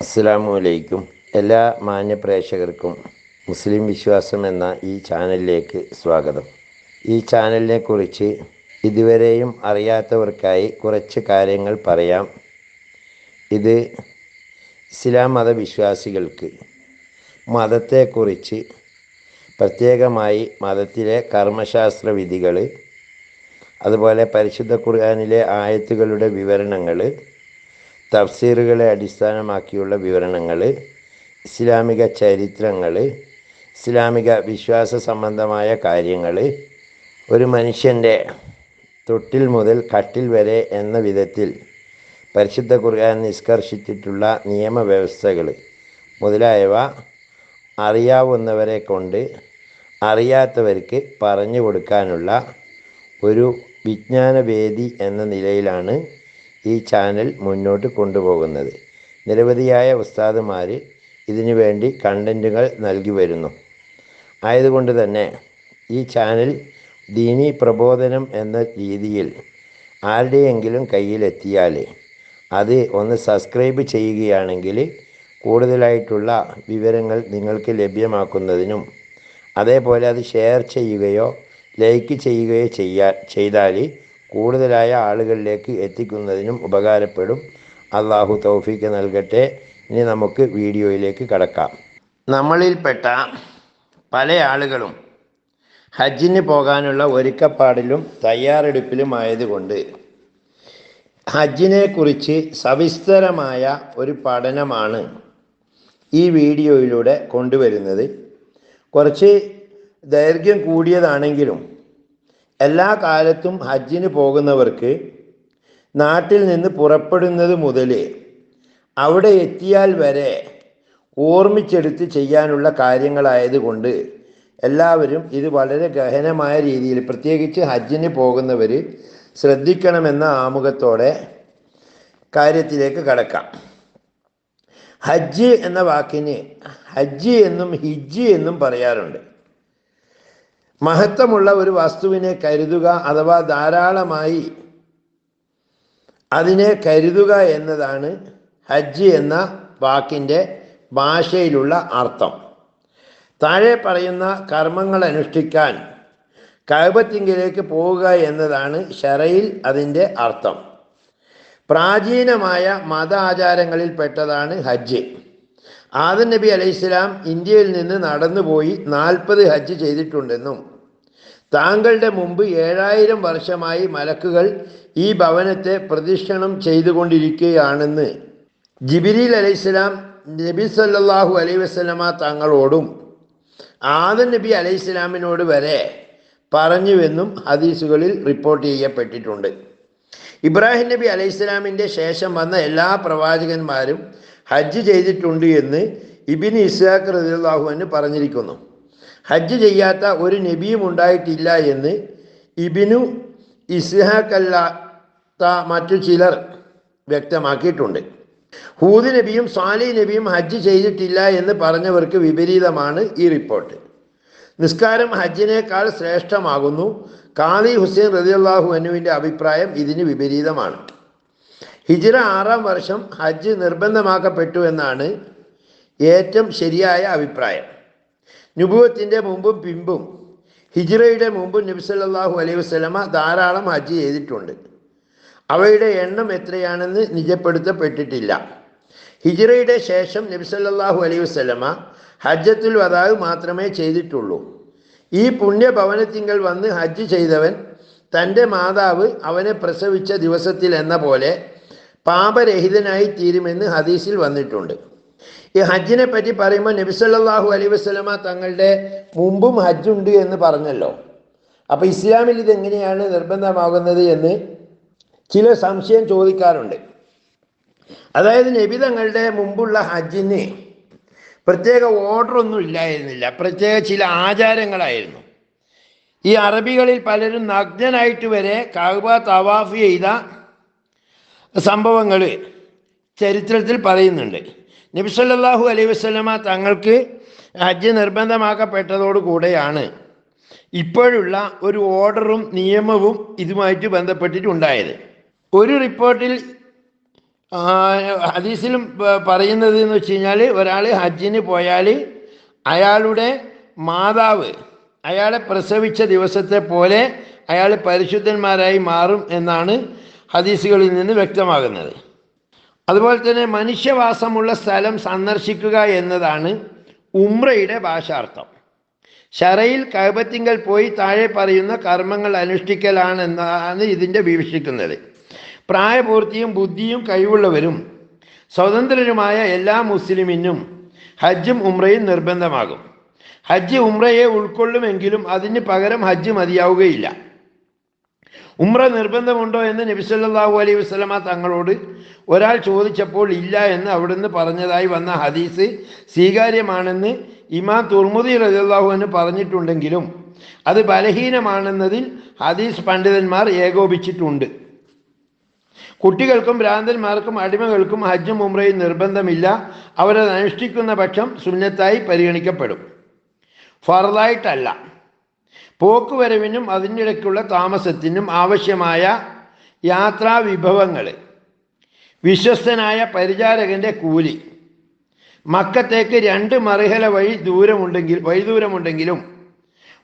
അസ്സലാമു അലൈക്കും. എല്ലാ മാന്യ പ്രേക്ഷകർക്കും മുസ്ലിം വിശ്വാസം എന്ന ഈ ചാനലിലേക്ക് സ്വാഗതം. ഈ ചാനലിനെ കുറിച്ച് ഇതുവരെയും അറിയാത്തവർക്കായി കുറച്ച് കാര്യങ്ങൾ പറയാം. ഇത് ഇസ്ലാം മതവിശ്വാസികൾക്ക് മതത്തെക്കുറിച്ച് പ്രത്യേകമായി മതത്തിലെ കർമ്മശാസ്ത്ര വിധികൾ, അതുപോലെ പരിശുദ്ധ ഖുർആനിലെ ആയത്തുകളുടെ വിവരണങ്ങൾ, തഫ്സീറുകളെ അടിസ്ഥാനമാക്കിയുള്ള വിവരണങ്ങൾ, ഇസ്ലാമിക ചരിത്രങ്ങൾ, ഇസ്ലാമിക വിശ്വാസ സംബന്ധമായ കാര്യങ്ങൾ, ഒരു മനുഷ്യൻ്റെ തൊട്ടിൽ മുതൽ കട്ടിൽ വരെ എന്ന വിധത്തിൽ പരിശുദ്ധ ഖുർആൻ നിഷ്കർഷിച്ചിട്ടുള്ള നിയമവ്യവസ്ഥകൾ മുതലായവ അറിയാവുന്നവരെ കൊണ്ട് അറിയാത്തവർക്ക് പറഞ്ഞു കൊടുക്കാനുള്ള ഒരു വിജ്ഞാനവേദി എന്ന നിലയിലാണ് ഈ ചാനൽ മുന്നോട്ട് കൊണ്ടുപോകുന്നത്. നിരവധിയായ ഉസ്താദുമാർ ഇതിനു വേണ്ടി കണ്ടൻറ്റുകൾ നൽകി വരുന്നു. ആയതുകൊണ്ട് തന്നെ ഈ ചാനൽ ദീനീ പ്രബോധനം എന്ന രീതിയിൽ ആരുടെയെങ്കിലും കയ്യിലെത്തിയാൽ അത് ഒന്ന് സബ്സ്ക്രൈബ് ചെയ്യുകയാണെങ്കിൽ കൂടുതലായിട്ടുള്ള വിവരങ്ങൾ നിങ്ങൾക്ക് ലഭ്യമാക്കുന്നതിനും, അതേപോലെ അത് ഷെയർ ചെയ്യുകയോ ലൈക്ക് ചെയ്യുകയോ ചെയ്താൽ കൂടുതലായ ആളുകളിലേക്ക് എത്തിക്കുന്നതിനും ഉപകാരപ്പെടും. അള്ളാഹു തൗഫീക്ക് നൽകട്ടെ. ഇനി നമുക്ക് വീഡിയോയിലേക്ക് കടക്കാം. നമ്മളിൽപ്പെട്ട പല ആളുകളും ഹജ്ജിന് പോകാനുള്ള ഒരുക്കപ്പാടിലും തയ്യാറെടുപ്പിലും ആയതുകൊണ്ട് ഹജ്ജിനെക്കുറിച്ച് സവിസ്തരമായ ഒരു പഠനമാണ് ഈ വീഡിയോയിലൂടെ കൊണ്ടുവരുന്നത്. കുറച്ച് ദൈർഘ്യം കൂടിയതാണെങ്കിലും എല്ലാ കാലത്തും ഹജ്ജിന് പോകുന്നവർക്ക് നാട്ടിൽ നിന്ന് പുറപ്പെടുന്നത് മുതൽ അവിടെ എത്തിയാൽ വരെ ഓർമ്മിച്ചെടുത്ത് ചെയ്യാനുള്ള കാര്യങ്ങളായതുകൊണ്ട് എല്ലാവരും ഇത് വളരെ ഗഹനമായ രീതിയിൽ, പ്രത്യേകിച്ച് ഹജ്ജിന് പോകുന്നവർ ശ്രദ്ധിക്കണമെന്ന ആമുഖത്തോടെ കാര്യത്തിലേക്ക് കടക്കാം. ഹജ്ജ് എന്ന വാക്കിന് ഹജ്ജ് എന്നും ഹിജ്ജ് എന്നും പറയാറുണ്ട്. മഹത്വമുള്ള ഒരു വസ്തുവിനെ കരുതുക അഥവാ ധാരാളമായി അതിനെ കരുതുക എന്നതാണ് ഹജ്ജ് എന്ന വാക്കിൻ്റെ ഭാഷയിലുള്ള അർത്ഥം. താഴെ പറയുന്ന കർമ്മങ്ങൾ അനുഷ്ഠിക്കാൻ കഅബത്തിങ്കലേക്ക് പോവുക എന്നതാണ് ശറയിൽ അതിൻ്റെ അർത്ഥം. പ്രാചീനമായ മത ആചാരങ്ങളിൽപ്പെട്ടതാണ് ഹജ്ജ്. ആദം നബി അലൈഹിസ്സലാം ഇന്ത്യയിൽ നിന്ന് നടന്നുപോയി 40 ഹജ്ജ് ചെയ്തിട്ടുണ്ടെന്നും താങ്കളുടെ മുമ്പ് 7000 വർഷമായി മലക്കുകൾ ഈ ഭവനത്തെ പ്രദക്ഷിണം ചെയ്തുകൊണ്ടിരിക്കുകയാണെന്ന് ജിബ്രീൽ അലൈഹിസ്സലാം നബി സല്ലല്ലാഹു അലൈഹി വസല്ലമ തങ്ങളോടും ആദം നബി അലൈഹിസ്സലാമിനോട് വരെ പറഞ്ഞുവെന്നും ഹദീസുകളിൽ റിപ്പോർട്ട് ചെയ്യപ്പെട്ടിട്ടുണ്ട്. ഇബ്രാഹിം നബി അലൈഹിസ്സലാമിൻ്റെ ശേഷം വന്ന എല്ലാ പ്രവാചകന്മാരും ഹജ്ജ് ചെയ്തിട്ടുണ്ട് എന്ന് ഇബ്നു ഇസ്ഹാഖ് റളിയല്ലാഹു അൻഹു പറഞ്ഞിരിക്കുന്നു. ഹജ്ജ് ചെയ്യാത്ത ഒരു നബിയും ഉണ്ടായിട്ടില്ല എന്ന് ഇബ്നു ഇസ്ഹാഖ് അല്ലാത്ത മറ്റു ചിലർ വ്യക്തമാക്കിയിട്ടുണ്ട്. ഹൂദ് നബിയും സാലിഹ് നബിയും ഹജ്ജ് ചെയ്തിട്ടില്ല എന്ന് പറഞ്ഞവർക്ക് വിപരീതമാണ് ഈ റിപ്പോർട്ട്. നിസ്കാരം ഹജ്ജിനേക്കാൾ ശ്രേഷ്ഠമാകുന്നു. ഖാദി ഹുസൈൻ റളിയല്ലാഹു അൻഹുവിൻ്റെ അഭിപ്രായം ഇതിന് വിപരീതമാണ്. ഹിജ്റ 6-ാം വർഷം ഹജ്ജ് നിർബന്ധമാക്കപ്പെട്ടു എന്നാണ് ഏറ്റവും ശരിയായ അഭിപ്രായം. നുബുവത്തിൻ്റെ മുമ്പും പിമ്പും ഹിജ്റയുടെ മുമ്പും നബി സല്ലല്ലാഹു അലൈഹി വസല്ലമ ധാരാളം ഹജ്ജ് ചെയ്തിട്ടുണ്ട്. അവയുടെ എണ്ണം എത്രയാണെന്ന് നിജപ്പെടുത്തപ്പെട്ടിട്ടില്ല. ഹിജ്റയുടെ ശേഷം നബി സല്ലല്ലാഹു അലൈഹി വസല്ലമ ഹജ്ജത്തുൽ വദാഅ് മാത്രമേ ചെയ്തിട്ടുള്ളൂ. ഈ പുണ്യഭവനത്തിങ്കൽ വന്ന് ഹജ്ജ് ചെയ്തവൻ തൻ്റെ മാതാവ് അവനെ പ്രസവിച്ച ദിവസത്തിൽ എന്ന പോലെ പാപരഹിതനായി തീരുമെന്ന് ഹദീസിൽ വന്നിട്ടുണ്ട്. ഈ ഹജ്ജിനെ പറ്റി പറയുമ്പോൾ നബി സല്ലല്ലാഹു അലൈഹി വസല്ലമ തങ്ങളുടെ മുമ്പും ഹജ്ജുണ്ട് എന്ന് പറഞ്ഞല്ലോ. അപ്പോൾ ഇസ്ലാമിൽ ഇതെങ്ങനെയാണ് നിർബന്ധമാകുന്നത് എന്ന് ചില സംശയം ചോദിക്കാറുണ്ട്. അതായത് നബി തങ്ങളുടെ മുമ്പുള്ള ഹജ്ജിന് പ്രത്യേക ഓർഡറൊന്നും ഇല്ലായിരുന്നില്ല, പ്രത്യേക ചില ആചാരങ്ങളായിരുന്നു. ഈ അറബികളിൽ പലരും നഗ്നനായിട്ട് വരെ കഅബ തവാഫ് ചെയ്ത സംഭവങ്ങൾ ചരിത്രത്തിൽ പറയുന്നുണ്ട്. നബി സല്ലല്ലാഹു അലൈഹി വസല്ലമ തങ്ങൾക്ക് ഹജ്ജ് നിർബന്ധമാക്കപ്പെട്ടതോടുകൂടെയാണ് ഇപ്പോഴുള്ള ഒരു ഓർഡറും നിയമവും ഇതുമായിട്ട് ബന്ധപ്പെട്ടിട്ടുണ്ടായത്. ഒരു റിപ്പോർട്ടിൽ ഹദീസിലും പറയുന്നത് എന്ന് വെച്ച് കഴിഞ്ഞാൽ, ഒരാൾ ഹജ്ജിന് പോയാൽ അയാളുടെ മാതാവ് അയാളെ പ്രസവിച്ച ദിവസത്തെ പോലെ അയാൾ പരിശുദ്ധന്മാരായി മാറും എന്നാണ് ഹദീസുകളിൽ നിന്ന് വ്യക്തമാകുന്നത്. അതുപോലെ തന്നെ മനുഷ്യവാസമുള്ള സ്ഥലം സന്ദർശിക്കുക എന്നതാണ് ഉംറയുടെ ഭാഷാർത്ഥം. ശറയിൽ കഅബത്തിങ്കൽ പോയി താഴെ പറയുന്ന കർമ്മങ്ങൾ അനുഷ്ഠിക്കലാണെന്നാണ് ഇതിൻ്റെ വിവക്ഷിക്കുന്നത്. പ്രായപൂർത്തിയും ബുദ്ധിയും കഴിവുള്ളവരും സ്വതന്ത്രരുമായ എല്ലാ മുസ്ലിമിനും ഹജ്ജും ഉംറയും നിർബന്ധമാകും. ഹജ്ജ് ഉംറയെ ഉൾക്കൊള്ളുമെങ്കിലും അതിന് പകരം ഹജ്ജ് മതിയാവുകയില്ല. ഉംറ നിർബന്ധമുണ്ടോ എന്ന് നബി സല്ലല്ലാഹു അലൈഹി വസല്ലമ തങ്ങളോട് ഒരാൾ ചോദിച്ചപ്പോൾ ഇല്ല എന്ന് അവിടുന്ന് പറഞ്ഞതായി വന്ന ഹദീസ് സ്വീകാര്യമാണെന്ന് ഇമാം തുർമുദി റളിയല്ലാഹു അൻഹു പറഞ്ഞിട്ടുണ്ടെങ്കിലും അത് ബലഹീനമാണെന്നതിൽ ഹദീസ് പണ്ഡിതന്മാർ ഏകോപിച്ചിട്ടുണ്ട്. കുട്ടികൾക്കും ഭ്രാന്തന്മാർക്കും അടിമകൾക്കും ഹജ്ജും ഉംറയും നിർബന്ധമില്ല. അവരത് അനുഷ്ഠിക്കുന്ന പക്ഷം സുന്നത്തായി പരിഗണിക്കപ്പെടും, ഫർളായിട്ടല്ല. പോക്കുവരവിനും അതിനിടയ്ക്കുള്ള താമസത്തിനും ആവശ്യമായ യാത്രാ വിഭവങ്ങൾ, വിശ്വസ്തനായ പരിചാരകൻ്റെ കൂലി, മക്കത്തേക്ക് 2 മറിഹല വഴിദൂരമുണ്ടെങ്കിലും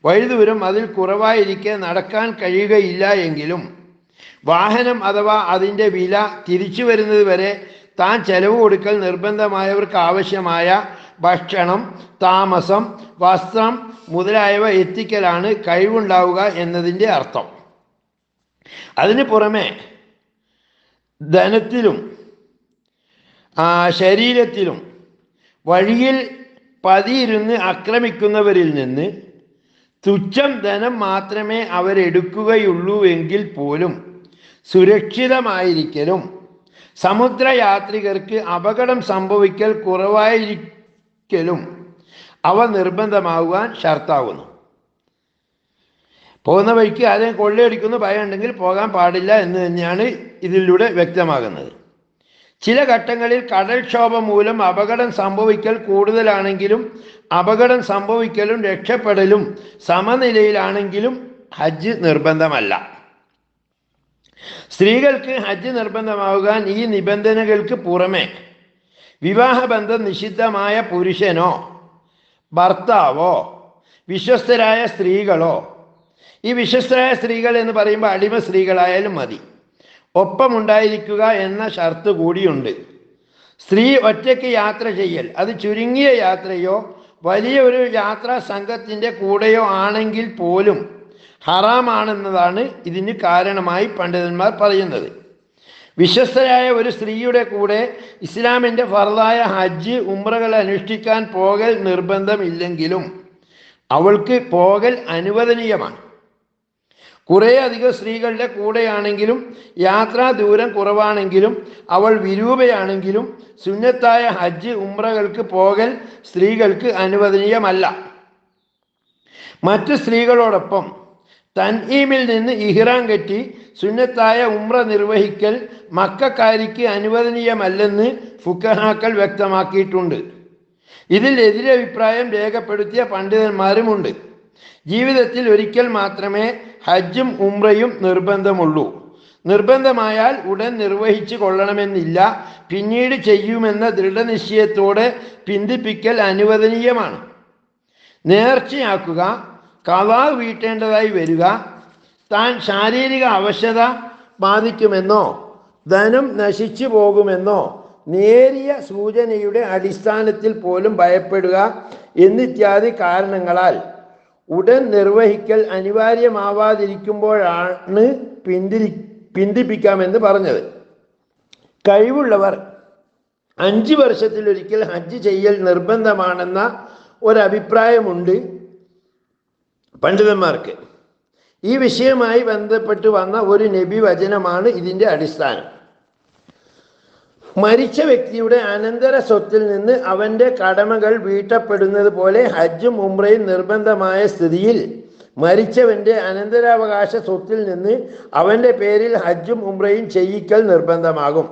വഴിദൂരം അതിൽ കുറവായിരിക്കെ നടക്കാൻ കഴിയുകയില്ല എങ്കിലും വാഹനം അഥവാ അതിൻ്റെ വില തിരിച്ചു വരുന്നത് വരെ താൻ ചെലവ് കൊടുക്കൽ നിർബന്ധമായവർക്ക് ആവശ്യമായ ഭക്ഷണം, താമസം, വസ്ത്രം മുതലായവ എത്തിക്കലാണ് കഴിവുണ്ടാവുക എന്നതിൻ്റെ അർത്ഥം. അതിന് പുറമെ ധനത്തിലും ശരീരത്തിലും വഴിയിൽ പതിയിരുന്ന് ആക്രമിക്കുന്നവരിൽ നിന്ന് തുച്ഛം ധനം മാത്രമേ അവരെടുക്കുകയുള്ളൂ എങ്കിൽ പോലും സുരക്ഷിതമായിരിക്കലും സമുദ്രയാത്രികർക്ക് അപകടം സംഭവിക്കൽ കുറവായിരിക്കലും അവ നിർബന്ധമാകുവാൻ ഷർത്താവുന്നു. പോകുന്ന വഴിക്ക് ആരെയും കൊള്ളയടിക്കുന്ന ഭയം ഉണ്ടെങ്കിൽ പോകാൻ പാടില്ല എന്ന് തന്നെയാണ് ഇതിലൂടെ വ്യക്തമാകുന്നത്. ചില ഘട്ടങ്ങളിൽ കടൽക്ഷോഭം മൂലം അപകടം സംഭവിക്കൽ കൂടുതലാണെങ്കിലും അപകടം സംഭവിക്കലും രക്ഷപ്പെടലും സമനിലയിലാണെങ്കിലും ഹജ്ജ് നിർബന്ധമല്ല. സ്ത്രീകൾക്ക് ഹജ്ജ് നിർബന്ധമാകാൻ ഈ നിബന്ധനകൾക്ക് പുറമെ വിവാഹബന്ധം നിഷിദ്ധമായ പുരുഷനോ ഭർത്താവോ വിശ്വസ്തരായ സ്ത്രീകളോ, ഈ വിശ്വസ്തരായ സ്ത്രീകൾ എന്ന് പറയുമ്പോൾ അടിമ സ്ത്രീകളായാലും മതി, ഒപ്പമുണ്ടായിരിക്കുക എന്ന ഷർത്ത് കൂടിയുണ്ട്. സ്ത്രീ ഒറ്റയ്ക്ക് യാത്ര ചെയ്യൽ, അത് ചുരുങ്ങിയ യാത്രയോ വലിയ ഒരു യാത്രാ സംഘത്തിൻ്റെ കൂടെയോ ആണെങ്കിൽ പോലും ഹറാമാണെന്നതാണ് ഇതിന് കാരണമായി പണ്ഡിതന്മാർ പറയുന്നത്. വിശ്വസ്തരായ ഒരു സ്ത്രീയുടെ കൂടെ ഇസ്ലാമിൻ്റെ ഫർളായ ഹജ്ജ് ഉംറകൾ അനുഷ്ഠിക്കാൻ പോകൽ നിർബന്ധമില്ലെങ്കിലും അവൾക്ക് പോകൽ അനുവദനീയമാണ്. കുറേയധികം സ്ത്രീകളുടെ കൂടെയാണെങ്കിലും യാത്രാ ദൂരം കുറവാണെങ്കിലും അവൾ വിരൂപയാണെങ്കിലും സുന്നത്തായ ഹജ്ജ് ഉംറകൾക്ക് പോകൽ സ്ത്രീകൾക്ക് അനുവദനീയമല്ല. മറ്റ് സ്ത്രീകളോടൊപ്പം തൻഈമിൽ നിന്ന് ഇഹ്റാം കെട്ടി സുന്നത്തായ ഉംറ നിർവഹിക്കൽ മക്കക്കാരിക്ക് അനുവദനീയമല്ലെന്ന് ഫുഖഹാക്കൾ വ്യക്തമാക്കിയിട്ടുണ്ട്. ഇതിൽ എതിരഭിപ്രായം രേഖപ്പെടുത്തിയ പണ്ഡിതന്മാരുമുണ്ട്. ജീവിതത്തിൽ ഒരിക്കൽ മാത്രമേ ഹജ്ജും ഉംറയും നിർബന്ധമുള്ളൂ. നിർബന്ധമായാൽ ഉടൻ നിർവഹിച്ചു കൊള്ളണമെന്നില്ല. പിന്നീട് ചെയ്യുമെന്ന ദൃഢനിശ്ചയത്തോടെ പിന്തിപ്പിക്കൽ അനുവദനീയമാണ്. നേർച്ചയാക്കുക, ഖളാ വീട്ടേണ്ടതായി വരിക, താൻ ശാരീരിക അവശത ബാധിക്കുമെന്നോ ധനം നശിച്ചു പോകുമെന്നോ നേരിയ സൂചനയുടെ അടിസ്ഥാനത്തിൽ പോലും ഭയപ്പെടുക എന്നിത്യാദി കാരണങ്ങളാൽ ഉടൻ നിർവഹിക്കൽ അനിവാര്യമാവാതിരിക്കുമ്പോഴാണ് പിന്തിപ്പിക്കാമെന്ന് പറഞ്ഞത്. കഴിവുള്ളവർ 5 വർഷത്തിലൊരിക്കൽ ഹജ്ജ് ചെയ്യൽ നിർബന്ധമാണെന്ന ഒരഭിപ്രായമുണ്ട് പണ്ഡിതന്മാർക്ക്. ഈ വിഷയവുമായി ബന്ധപ്പെട്ട് വന്ന ഒരു നബി വചനമാണ് ഇതിൻ്റെ അടിസ്ഥാനം. മരിച്ച വ്യക്തിയുടെ അനന്തര സ്വത്തിൽ നിന്ന് അവൻ്റെ കടമകൾ വീട്ടപ്പെടുന്നത് പോലെ ഹജ്ജും ഉംറയും നിർബന്ധമായ സ്ഥിതിയിൽ മരിച്ചവൻ്റെ അനന്തരാവകാശ സ്വത്തിൽ നിന്ന് അവൻ്റെ പേരിൽ ഹജ്ജും ഉംറയും ചെയ്യിക്കൽ നിർബന്ധമാകും.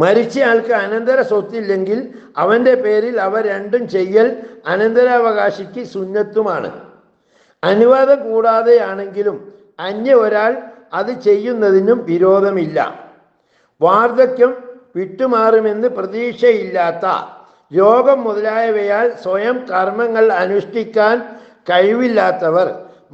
മരിച്ചയാൾക്ക് അനന്തര സ്വത്തില്ലെങ്കിൽ അവൻ്റെ പേരിൽ അവ രണ്ടും ചെയ്യൽ അനന്തരാവകാശിക്ക് സുന്നത്തുമാണ്. അനുവാദം കൂടാതെയാണെങ്കിലും അന്യ ഒരാൾ അത് ചെയ്യുന്നതിനും വിരോധമില്ല. വാർദ്ധക്യം വിട്ടുമാറുമെന്ന് പ്രതീക്ഷയില്ലാത്ത, രോഗം മുതലായവയാൽ സ്വയം കർമ്മങ്ങൾ അനുഷ്ഠിക്കാൻ കഴിവില്ലാത്തവർ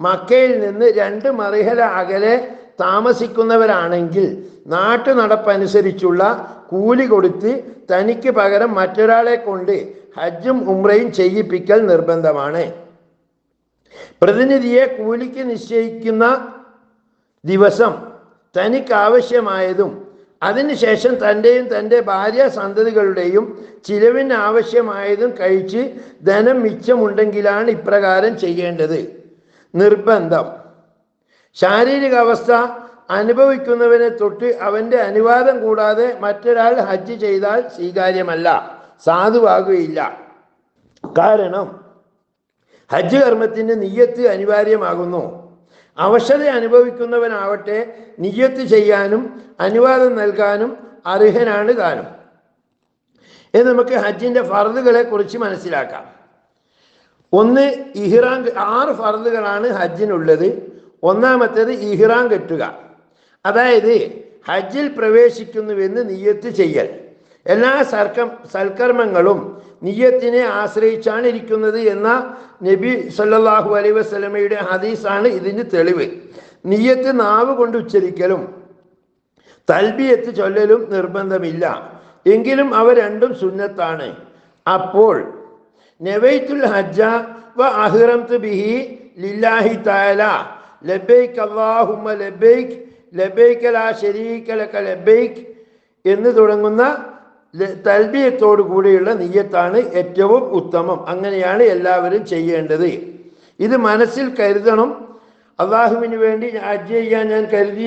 മക്കയിൽ നിന്ന് 2 മറിഹല അകലെ താമസിക്കുന്നവരാണെങ്കിൽ നാട്ടു നടപ്പനുസരിച്ചുള്ള കൂലി കൊടുത്ത് തനിക്ക് പകരം മറ്റൊരാളെ കൊണ്ട് ഹജ്ജും ഉംറയും ചെയ്യിപ്പിക്കൽ നിർബന്ധമാണ്. പ്രതിനിധിയെ കൂലിക്ക് നിശ്ചയിക്കുന്ന ദിവസം തനിക്ക് ആവശ്യമായതും അതിനുശേഷം തൻ്റെയും തൻ്റെ ഭാര്യ സന്തതികളുടെയും ചിലവിന് ആവശ്യമായതും കഴിച്ച് ധനം മിച്ചമുണ്ടെങ്കിലാണ് ഇപ്രകാരം ചെയ്യേണ്ടത്. നിർബന്ധം: ശാരീരിക അവസ്ഥ അനുഭവിക്കുന്നവനെ തൊട്ട് അവൻ്റെ അനുവാദം കൂടാതെ മറ്റൊരാൾ ഹജ്ജ് ചെയ്താൽ സ്വീകാര്യമല്ല, സാധുവാകുകയില്ല. കാരണം ഹജ്ജ് കർമ്മത്തിന് നിയ്യത്ത് അനിവാര്യമാകുന്നു. അവശത അനുഭവിക്കുന്നവനാവട്ടെ നിയ്യത്ത് ചെയ്യാനും അനുവാദം നൽകാനും അർഹനാണ് താനും. ഇത് നമുക്ക് ഹജ്ജിൻ്റെ ഫർദുകളെ കുറിച്ച് മനസ്സിലാക്കാം. 1. ഇഹ്റാം. 6 ഫർദുകളാണ് ഹജ്ജിനുള്ളത്. ഒന്നാമത്തേത് ഇഹ്റാം കെട്ടുക, അതായത് ഹജ്ജിൽ പ്രവേശിക്കുന്നുവെന്ന് നിയ്യത്ത് ചെയ്യൽ. എല്ലാ സൽക്കർമ്മങ്ങളും നിയ്യത്തിനെ ആശ്രയിച്ചാണ് ഇരിക്കുന്നത് എന്ന നബി സല്ലല്ലാഹു അലൈഹി വസല്ലമയുടെ ഹദീസാണ് ഇതിന് തെളിവ്. നിയ്യത്ത് നാവ് കൊണ്ട് ഉച്ചരിക്കലും തൽബിയത്ത് ചൊല്ലലും നിർബന്ധമില്ല, എങ്കിലും അവ രണ്ടും സുന്നത്താണ്. അപ്പോൾ നവൈത്തുൽ ഹജ്ജ വ അഹ്റംതു ബിഹി ലില്ലാഹി തആല ലബ്ബൈക് അല്ലാഹുമ്മ ലബ്ബൈക് ലബ്ബൈക ലാ ശരീക ലക ലബ്ബൈക് എന്ന് തുടങ്ങുന്ന തൽബിയത്തോടു കൂടിയുള്ള നിയ്യത്താണ് ഏറ്റവും ഉത്തമം. അങ്ങനെയാണ് എല്ലാവരും ചെയ്യേണ്ടത്. ഇത് മനസ്സിൽ കരുതണം. അള്ളാഹുവിന് വേണ്ടി ഹജ്ജ് ചെയ്യാൻ ഞാൻ കരുതി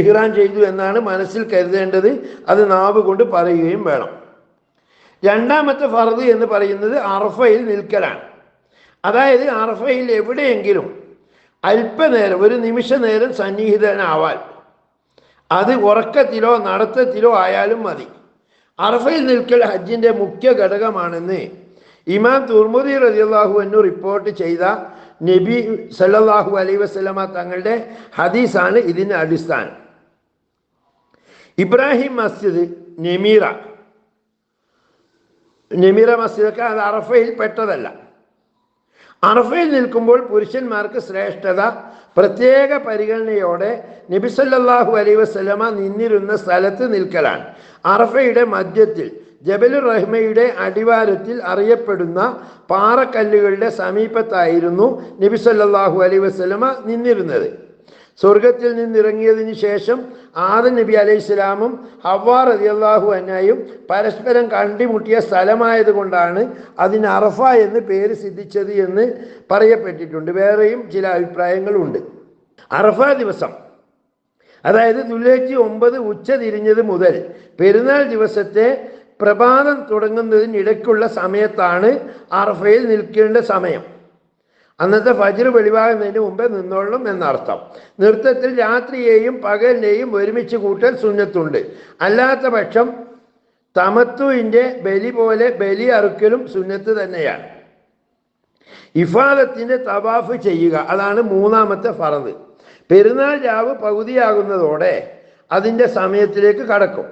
ഇഹ്റാം ചെയ്തു എന്നാണ് മനസ്സിൽ കരുതേണ്ടത്. അത് നാവ് കൊണ്ട് പറയുകയും വേണം. 2ാമത്തെ ഫർദ് എന്ന് പറയുന്നത് അറഫയിൽ നിൽക്കലാണ്. അതായത് അറഫയിൽ എവിടെയെങ്കിലും അല്പനേരം, ഒരു നിമിഷ നേരം സന്നിഹിതനാവാൻ. അത് ഉറക്കത്തിലോ നടത്തത്തിലോ ആയാലും മതി. അറഫയിൽ നിൽക്കൽ ഹജ്ജിൻ്റെ മുഖ്യ ഘടകമാണെന്ന് ഇമാം തുർമുദി റളിയല്ലാഹു അൻഹു റിപ്പോർട്ട് ചെയ്ത നബി സല്ലല്ലാഹു അലൈഹി വസല്ലമ തങ്ങളുടെ ഹദീസാണ് ഇതിന് അടിസ്ഥാനം. ഇബ്രാഹിം മസ്ജിദ്, നെമീറ മസ്ജിദൊക്കെ അത് അറഫയിൽ പെട്ടതല്ല. അറഫയിൽ നിൽക്കുമ്പോൾ പുരുഷന്മാർക്ക് ശ്രേഷ്ഠത പ്രത്യേക പരിഗണനയോടെ നബി സല്ലല്ലാഹു അലൈഹി വസല്ലമ നിന്നിരുന്ന സ്ഥലത്ത് നിൽക്കലാണ്. അറഫയുടെ മധ്യത്തിൽ ജബലുർ റഹ്മയുടെ അടിവാരത്തിൽ അറിയപ്പെടുന്ന പാറക്കല്ലുകളുടെ സമീപത്തായിരുന്നു നബി സല്ലല്ലാഹു അലൈഹി വസല്ലമ നിന്നിരുന്നത്. സ്വർഗത്തിൽ നിന്നിറങ്ങിയതിന് ശേഷം ആദം നബി അലൈഹിസ്സലാമും ഹവ്വാ റളിയല്ലാഹു അൻഹയും പരസ്പരം കണ്ടുമുട്ടിയ സ്ഥലമായതുകൊണ്ടാണ് അതിന് അറഫ എന്ന് പേര് സിദ്ധിച്ചത് എന്ന് പറയപ്പെട്ടിട്ടുണ്ട്. വേറെയും ചില അഭിപ്രായങ്ങളുണ്ട്. അറഫ ദിവസം, അതായത് ദുൽഹിജ്ജ് 9 ഉച്ച തിരിഞ്ഞത് മുതൽ പെരുന്നാൾ ദിവസത്തെ പ്രഭാതം തുടങ്ങുന്നതിനിടയ്ക്കുള്ള സമയത്താണ് അറഫയിൽ നിൽക്കേണ്ട സമയം. അന്നത്തെ ഫജ്ർ വെളിവാകുന്നതിന് മുമ്പേ നിന്നോളണം എന്നർത്ഥം. നൃത്തത്തിൽ രാത്രിയെയും പകലിനെയും ഒരുമിച്ച് കൂട്ടൽ സുന്നത്തുണ്ട്. അല്ലാത്ത പക്ഷം തമത്തുവിൻ്റെ ബലി പോലെ ബലി അറുക്കലും സുന്നത്ത് തന്നെയാണ്. ഇഫാദത്തിൻ്റെ തവാഫ് ചെയ്യുക, അതാണ് 3ാമത്തെ ഫർദ്. പെരുന്നാൾ രാവ് പകുതിയാകുന്നതോടെ അതിൻ്റെ സമയത്തിലേക്ക് കടക്കും.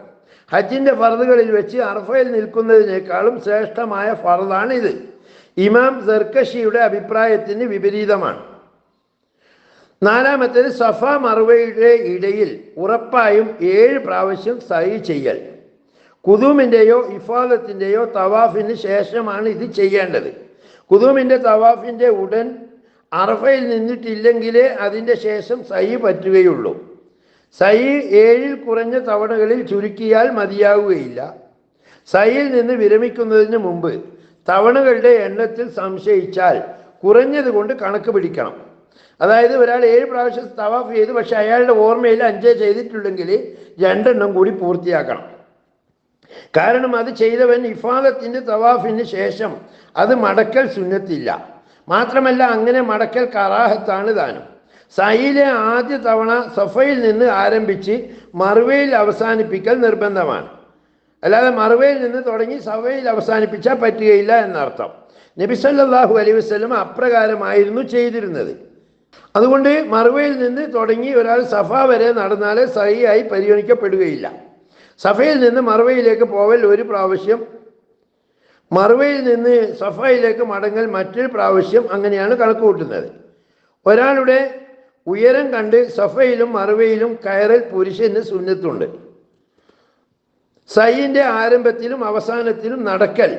ഹജ്ജിൻ്റെ ഫർദുകളിൽ വെച്ച് അറഫയിൽ നിൽക്കുന്നതിനേക്കാളും ശ്രേഷ്ഠമായ ഫർദാണിത്. ഇമാം സർക്കഷിയുടെ അഭിപ്രായത്തിന് വിപരീതമാണ്. 4ാമത്തേത് സഫ മർവയുടെ ഇടയിൽ ഉറപ്പായും 7 പ്രാവശ്യം സഅയ് ചെയ്യൽ. കുദൂമിൻ്റെയോ ഇഫാദത്തിൻ്റെയോ തവാഫിന് ശേഷമാണ് ഇത് ചെയ്യേണ്ടത്. കുദൂമിൻ്റെ തവാഫിൻ്റെ ഉടൻ അറഫയിൽ നിന്നിട്ടില്ലെങ്കിലേ അതിൻ്റെ ശേഷം സഅയ് പറ്റുകയുള്ളൂ. സഅയ് 7 കുറഞ്ഞ തവണകളിൽ ചുരുക്കിയാൽ മതിയാവുകയില്ല. സഅയിൽ നിന്ന് വിരമിക്കുന്നതിന് മുമ്പ് തവണകളുടെ എണ്ണത്തിൽ സംശയിച്ചാൽ കുറഞ്ഞത് കൊണ്ട് കണക്ക് പിടിക്കണം. അതായത് ഒരാൾ 7 പ്രാവശ്യം തവാഫ് ചെയ്തു, പക്ഷെ അയാളുടെ ഓർമ്മയിൽ 5 ചെയ്തിട്ടുണ്ടെങ്കിൽ 2 എണ്ണം കൂടി പൂർത്തിയാക്കണം. കാരണം അത് ചെയ്തവൻ ഇഫാദത്തിൻ്റെ തവാഫിന് ശേഷം അത് മടക്കൽ സുന്നത്തില്ല. മാത്രമല്ല അങ്ങനെ മടക്കൽ കറാഹത്താണ് താനും. സഅയിലെ ആദ്യ തവണ സഫയിൽ നിന്ന് ആരംഭിച്ച് മർവയിൽ അവസാനിപ്പിക്കൽ നിർബന്ധമാണ്. അല്ലാതെ മർവയിൽ നിന്ന് തുടങ്ങി സഫയിൽ അവസാനിപ്പിച്ചാൽ പറ്റുകയില്ല എന്നർത്ഥം. നബി സല്ലല്ലാഹു അലൈഹി വസല്ലം അപ്രകാരമായിരുന്നു ചെയ്തിരുന്നത്. അതുകൊണ്ട് മർവയിൽ നിന്ന് തുടങ്ങി ഒരാൾ സഫ വരെ നടന്നാലേ സഹിയായി പരിഗണിക്കപ്പെടുകയില്ല. സഫയിൽ നിന്ന് മർവയിലേക്ക് പോവൽ ഒരു പ്രാവശ്യം, മർവയിൽ നിന്ന് സഫയിലേക്ക് മടങ്ങൽ മറ്റൊരു പ്രാവശ്യം, അങ്ങനെയാണ് കണക്ക് കൂട്ടുന്നത്. ഒരാളുടെ ഉയരം കണ്ട് സഫയിലും മർവയിലും കയറൽ പുരുഷന് സുന്നത്തുണ്ട്. സൈയിൻ്റെ ആരംഭത്തിലും അവസാനത്തിലും നടക്കൽ,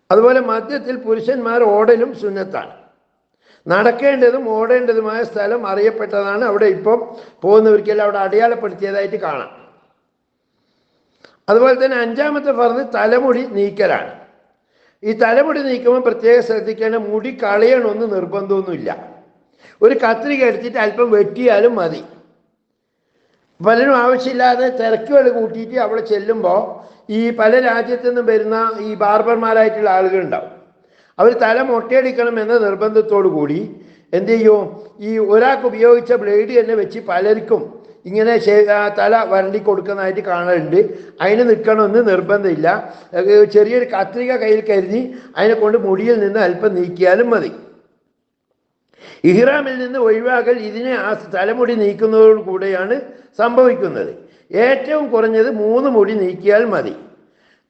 അതുപോലെ മധ്യത്തിൽ പുരുഷന്മാർ ഓടലും സുന്നത്താണ്. നടക്കേണ്ടതും ഓടേണ്ടതുമായ സ്ഥലം അറിയപ്പെട്ടതാണ്. അവിടെ ഇപ്പം പോകുന്നവർക്കെല്ലാം അവിടെ അടയാളപ്പെടുത്തിയതായിട്ട് കാണാം. അതുപോലെ തന്നെ അഞ്ചാമത്തെ ഫർദ് തലമുടി നീക്കലാണ്. ഈ തലമുടി നീക്കുമ്പോൾ പ്രത്യേകം ശ്രദ്ധിക്കേണ്ട, മുടി കളയണമെന്ന് നിർബന്ധമൊന്നുമില്ല. ഒരു കത്രിക എടുത്തിട്ട് അല്പം വെട്ടിയാലും മതി. പലരും ആവശ്യമില്ലാതെ തിരക്കുകൾ കൂട്ടിയിട്ട് അവിടെ ചെല്ലുമ്പോൾ ഈ പല രാജ്യത്തു നിന്നും വരുന്ന ഈ ബാർബർമാരായിട്ടുള്ള ആളുകളുണ്ടാവും. അവർ തല മൊട്ടയടിക്കണം എന്ന നിർബന്ധത്തോടു കൂടി എന്ത് ചെയ്യും, ഈ ഒരാൾക്ക് ഉപയോഗിച്ച ബ്ലേഡ് തന്നെ വെച്ച് പലർക്കും ഇങ്ങനെ തല വരണ്ടി കൊടുക്കുന്നതായിട്ട് കാണലുണ്ട്. അതിന് നിൽക്കണമെന്ന് നിർബന്ധമില്ല. ചെറിയൊരു കത്രിക കയ്യിൽ കരുതി അതിനെ കൊണ്ട് മുടിയിൽ നിന്ന് അല്പം നീക്കിയാലും മതി. ഇഹ്റാമിൽ നിന്ന് ഒഴിവാക്കൽ ഇതിനെ ആ തലമുടി നീക്കുന്നതോടു കൂടെയാണ് സംഭവിക്കുന്നത്. ഏറ്റവും കുറഞ്ഞത് 3 മുടി നീക്കിയാൽ മതി.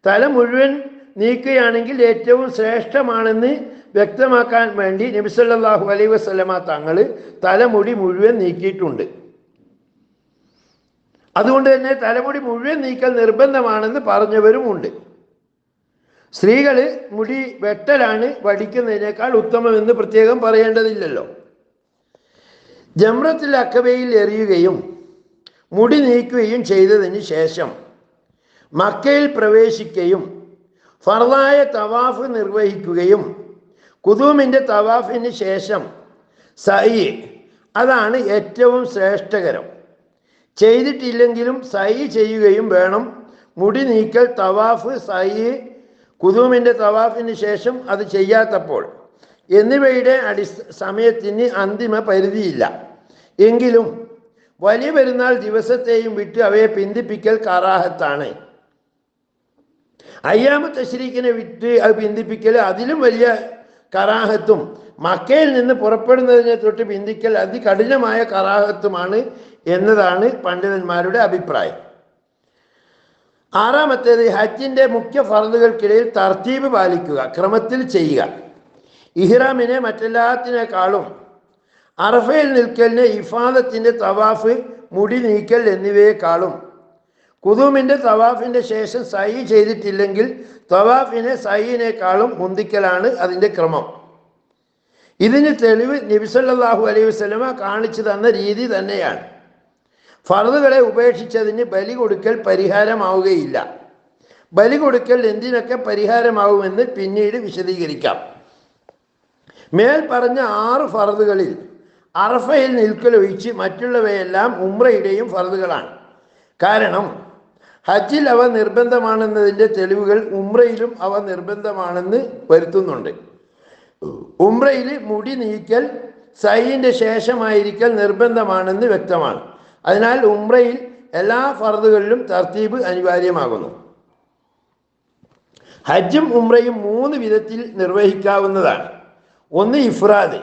തല മുഴുവൻ നീക്കുകയാണെങ്കിൽ ഏറ്റവും ശ്രേഷ്ഠമാണെന്ന് വ്യക്തമാക്കാൻ വേണ്ടി നബി സല്ലല്ലാഹു അലൈഹി വസല്ലമ തങ്ങൾ തലമുടി മുഴുവൻ നീക്കിയിട്ടുണ്ട്. അതുകൊണ്ട് തന്നെ തലമുടി മുഴുവൻ നീക്കൽ നിർബന്ധമാണെന്ന് പറഞ്ഞവരുമുണ്ട്. സ്ത്രീകൾ മുടി വെട്ടലാണ് വടിക്കുന്നതിനേക്കാൾ ഉത്തമമെന്ന് പ്രത്യേകം പറയേണ്ടതില്ലല്ലോ. ജംറത്തുൽ അഖബയിൽ എറിയുകയും മുടി നീക്കുകയും ചെയ്തതിന് ശേഷം മക്കയിൽ പ്രവേശിക്കുകയും ഫർദായ തവാഫ് നിർവഹിക്കുകയും ഖുദൂമിൻ്റെ തവാഫിന് ശേഷം സഈ, അതാണ് ഏറ്റവും ശ്രേഷ്ഠകരം. ചെയ്തിട്ടില്ലെങ്കിലും സഈ ചെയ്യുകയും വേണം. മുടി നീക്കൽ, തവാഫ്, സഈ, ഖുദൂമിൻ്റെ തവാഫിന് ശേഷം അത് ചെയ്യാത്തപ്പോൾ എന്നിവയുടെ സമയത്തിന് അന്തിമ പരിധിയില്ല. എങ്കിലും വലിയ പെരുന്നാൾ ദിവസത്തെയും വിട്ട് അവയെ പിന്തിപ്പിക്കൽ കറാഹത്താണ്. അയ്യാമു തശ്രീഖിനെ വിട്ട് അത് പിന്തിപ്പിക്കൽ അതിലും വലിയ കറാഹത്തും മക്കയിൽ നിന്ന് പുറപ്പെടുന്നതിനെ തൊട്ട് പിന്തിക്കൽ അതികഠിനമായ കറാഹത്തുമാണ് എന്നതാണ് പണ്ഡിതന്മാരുടെ അഭിപ്രായം. ആറാമത്തേത് ഹജ്ജിൻ്റെ മുഖ്യ ഫർദുകൾക്കിടയിൽ തർത്തീബ് പാലിക്കുക, ക്രമത്തിൽ ചെയ്യുക. ഇഹ്റാമിനെ മറ്റെല്ലാത്തിനേക്കാളും അറഫയിൽ നിൽക്കലിന് ഇഫാദത്തിൻ്റെ തവാഫ്, മുടി നീക്കൽ എന്നിവയെക്കാളും ഖുദൂമിൻ്റെ തവാഫിൻ്റെ ശേഷം സഈ ചെയ്തിട്ടില്ലെങ്കിൽ തവാഫിനെ സഈനേക്കാളും മുന്തിക്കലാണ് അതിൻ്റെ ക്രമം. ഇതിന് തെളിവ് നബി സല്ലല്ലാഹു അലൈഹി വസല്ലമ കാണിച്ചു തന്ന രീതി തന്നെയാണ്. ഫർദുകളെ ഉപേക്ഷിച്ചതിന് ബലി കൊടുക്കൽ പരിഹാരമാവുകയില്ല. ബലി കൊടുക്കൽ എന്തിനൊക്കെ പരിഹാരമാവുമെന്ന് പിന്നീട് വിശദീകരിക്കാം. മേൽ പറഞ്ഞ 6 ഫർദുകളിൽ അറഫയിൽ നിൽക്കലൊഴിച്ച് മറ്റുള്ളവയെല്ലാം ഉംറയുടെയും ഫർദുകളാണ്. കാരണം ഹജ്ജിൽ അവ നിർബന്ധമാണെന്നതിൻ്റെ തെളിവുകൾ ഉംറയിലും അവ നിർബന്ധമാണെന്ന് വരുത്തുന്നുണ്ട്. ഉംറയിൽ മുടി നീക്കൽ സഈൻ്റെ ശേഷമായിരിക്കൽ നിർബന്ധമാണെന്ന് വ്യക്തമാണ്. അതിനാൽ ഉംറയിൽ എല്ലാ ഫർദുകളിലും തർത്തീബ് അനിവാര്യമാകുന്നു. ഹജ്ജും ഉംറയും 3 വിധത്തിൽ നിർവഹിക്കാവുന്നതാണ്. ഒന്ന് ഇഫ്രാദ്,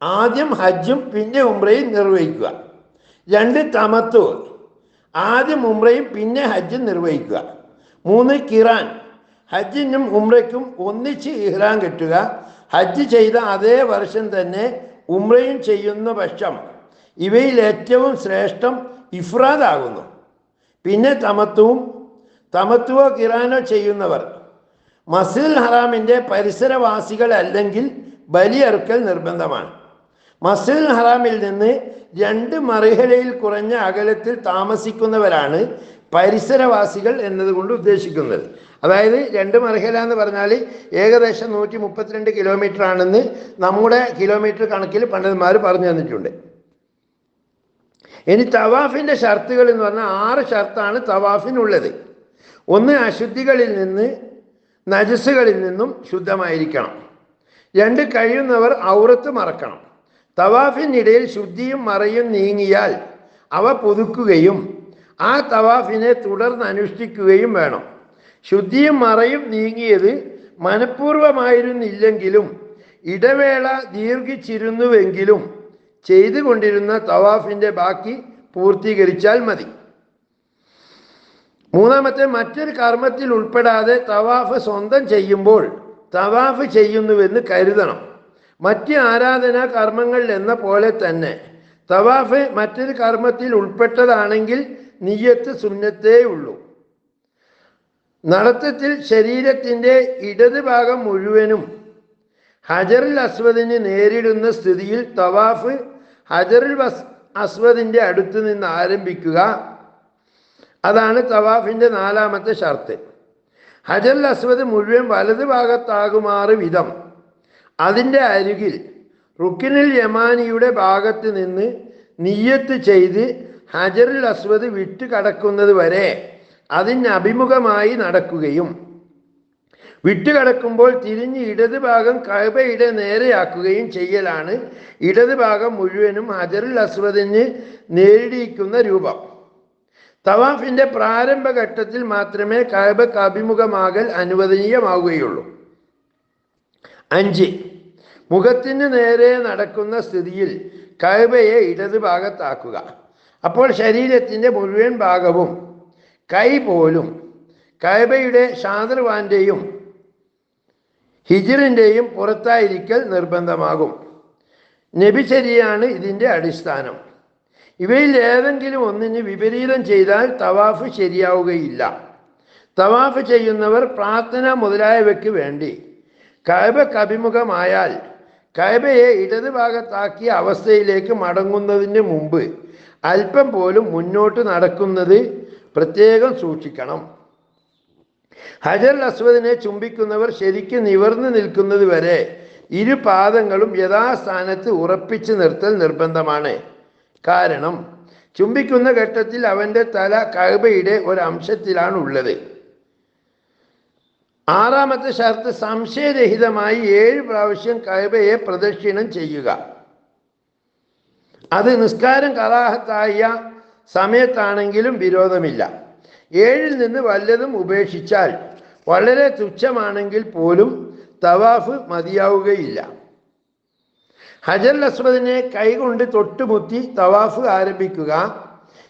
ആദ്യം ഹജ്ജും പിന്നെ ഉംറയും നിർവഹിക്കുക. 2 തമത്തു, ആദ്യം ഉംറയും പിന്നെ ഹജ്ജും നിർവഹിക്കുക. 3 കിറാൻ, ഹജ്ജിനും ഉംറയ്ക്കും ഒന്നിച്ച് ഇഹ്റാം കെട്ടുക. ഹജ്ജ് ചെയ്ത അതേ വർഷം തന്നെ ഉംറയും ചെയ്യുന്ന പക്ഷം ഇവയിൽ ഏറ്റവും ശ്രേഷ്ഠം ഇഫ്രാദാകുന്നു. പിന്നെ തമത്തുവോ കിറാനോ ചെയ്യുന്നവർ മസ്ജിദുൽ ഹറാമിൻ്റെ പരിസരവാസികൾ അല്ലെങ്കിൽ ബലിയറുക്കൽ നിർബന്ധമാണ്. മസ്ജിദുൽ ഹറാമിൽ നിന്ന് 2 മർഹലയിൽ കുറഞ്ഞ അകലത്തിൽ താമസിക്കുന്നവരാണ് പരിസരവാസികൾ എന്നതുകൊണ്ട് ഉദ്ദേശിക്കുന്നത്. അതായത് 2 മർഹല എന്ന് പറഞ്ഞാൽ ഏകദേശം 132 കിലോമീറ്റർ ആണെന്ന് നമ്മുടെ കിലോമീറ്റർ കണക്കിൽ പണ്ഡിതന്മാർ പറഞ്ഞു തന്നിട്ടുണ്ട്. ഇനി തവാഫിൻ്റെ ഷർത്തുകൾ എന്ന് പറഞ്ഞാൽ 6 ഷർത്താണ് തവാഫിനുള്ളത്. 1, അശുദ്ധികളിൽ നിന്ന് നജസുകളിൽ നിന്നും ശുദ്ധമായിരിക്കണം. 2, കഴിയുന്നവർ ഔറത്ത് മറക്കണം. തവാഫിനിടയിൽ ശുദ്ധിയും മറയും നീങ്ങിയാൽ അവ പുതുക്കുകയും ആ തവാഫിനെ തുടർന്ന് അനുഷ്ഠിക്കുകയും വേണം. ശുദ്ധിയും മറയും നീങ്ങിയത് മനഃപൂർവമായിരുന്നില്ലെങ്കിലും ഇടവേള ദീർഘിച്ചിരുന്നുവെങ്കിലും ചെയ്തുകൊണ്ടിരുന്ന തവാഫിൻ്റെ ബാക്കി പൂർത്തീകരിച്ചാൽ മതി. മൂന്നാമത്തെ, മറ്റൊരു കർമ്മത്തിൽ ഉൾപ്പെടാതെ തവാഫ് സ്വന്തം ചെയ്യുമ്പോൾ തവാഫ് ചെയ്യുന്നുവെന്ന് കരുതണം. മറ്റ് ആരാധനാ കർമ്മങ്ങൾ എന്ന പോലെ തന്നെ തവാഫ് മറ്റൊരു കർമ്മത്തിൽ ഉൾപ്പെട്ടതാണെങ്കിൽ നിയ്യത്ത് സുന്നത്തേ ഉള്ളൂ. നടത്തത്തിൽ ശരീരത്തിൻ്റെ ഇടത് ഭാഗം മുഴുവനും ഹജറുൽ അസ്വദിന് നേരിടുന്ന സ്ഥിതിയിൽ തവാഫ് ഹജറുൽ അസ്വദിൻ്റെ അടുത്ത് നിന്ന് ആരംഭിക്കുക. അതാണ് തവാഫിൻ്റെ നാലാമത്തെ ഷർത്ത്. ഹജറുൽ അസ്വദ് മുഴുവൻ വലത് ഭാഗത്താകുമാറ് വിധം അതിൻ്റെ അരികിൽ റുക്കിനുൽ യമാനിയുടെ ഭാഗത്ത് നിന്ന് നിയ്യത്ത് ചെയ്ത് ഹജറുൽ അസ്വദ് വിട്ടു കടക്കുന്നത് വരെ അതിന് അഭിമുഖമായി നടക്കുകയും വിട്ടുകടക്കുമ്പോൾ തിരിഞ്ഞ് ഇടത് ഭാഗം കഅബയുടെ നേരെയാക്കുകയും ചെയ്യലാണ് ഇടത് ഭാഗം മുഴുവനും ഹജറുൽ അസ്വദിന് നേരിടിയിരിക്കുന്ന രൂപം. തവാഫിൻ്റെ പ്രാരംഭഘട്ടത്തിൽ മാത്രമേ കഅബക്ക് അഭിമുഖമാകൽ അനുവദനീയമാവുകയുള്ളൂ. 5. മുഖത്തിന് നേരെ നടക്കുന്ന സ്ഥിതിയിൽ കഅബയെ ഇടത് ഭാഗത്താക്കുക. അപ്പോൾ ശരീരത്തിൻ്റെ മുഴുവൻ ഭാഗവും കൈ പോലും കഅബയുടെ ഷാദർവാൻ്റെയും ഹിജ്റിൻ്റെയും പുറത്തായിരിക്കൽ നിർബന്ധമാകും. നബിചര്യയാണ് ഇതിൻ്റെ അടിസ്ഥാനം. ഇവയിൽ ഏതെങ്കിലും ഒന്നിന് വിപരീതം ചെയ്താൽ തവാഫ് ശരിയാവുകയില്ല. തവാഫ് ചെയ്യുന്നവർ പ്രാർത്ഥന മുതലായവയ്ക്ക് വേണ്ടി കഅബക്ക് അഭിമുഖമായാൽ കഅബയെ ഇടത് ഭാഗത്താക്കിയ അവസ്ഥയിലേക്ക് മടങ്ങുന്നതിന് മുമ്പ് അല്പം പോലും മുന്നോട്ട് നടക്കുന്നത് പ്രത്യേകം സൂക്ഷിക്കണം. ഹജറുൽ അസ്വദിനെ ചുംബിക്കുന്നവർ ശരിക്കും നിവർന്നു നിൽക്കുന്നത് വരെ ഇരു പാദങ്ങളും യഥാസ്ഥാനത്ത് ഉറപ്പിച്ച് നിർത്തൽ നിർബന്ധമാണ്. കാരണം ചുംബിക്കുന്ന ഘട്ടത്തിൽ അവൻ്റെ തല കഅബയുടെ ഒരു അംശത്തിലാണ് ഉള്ളത്. 6-ാമത്തെ ഷർത്ത്, സംശയരഹിതമായി 7 പ്രാവശ്യം കഅബയെ പ്രദക്ഷിണം ചെയ്യുക. അത് നിസ്കാരം കറാഹത്തായ സമയത്താണെങ്കിലും വിരോധമില്ല. 7-ൽ നിന്ന് വല്ലതും ഉപേക്ഷിച്ചാൽ വളരെ തുച്ഛമാണെങ്കിൽ പോലും തവാഫ് മതിയാവുകയില്ല. ഹജറുൽ അസ്വദിനെ കൈകൊണ്ട് തൊട്ടുമുത്തി തവാഫ് ആരംഭിക്കുക.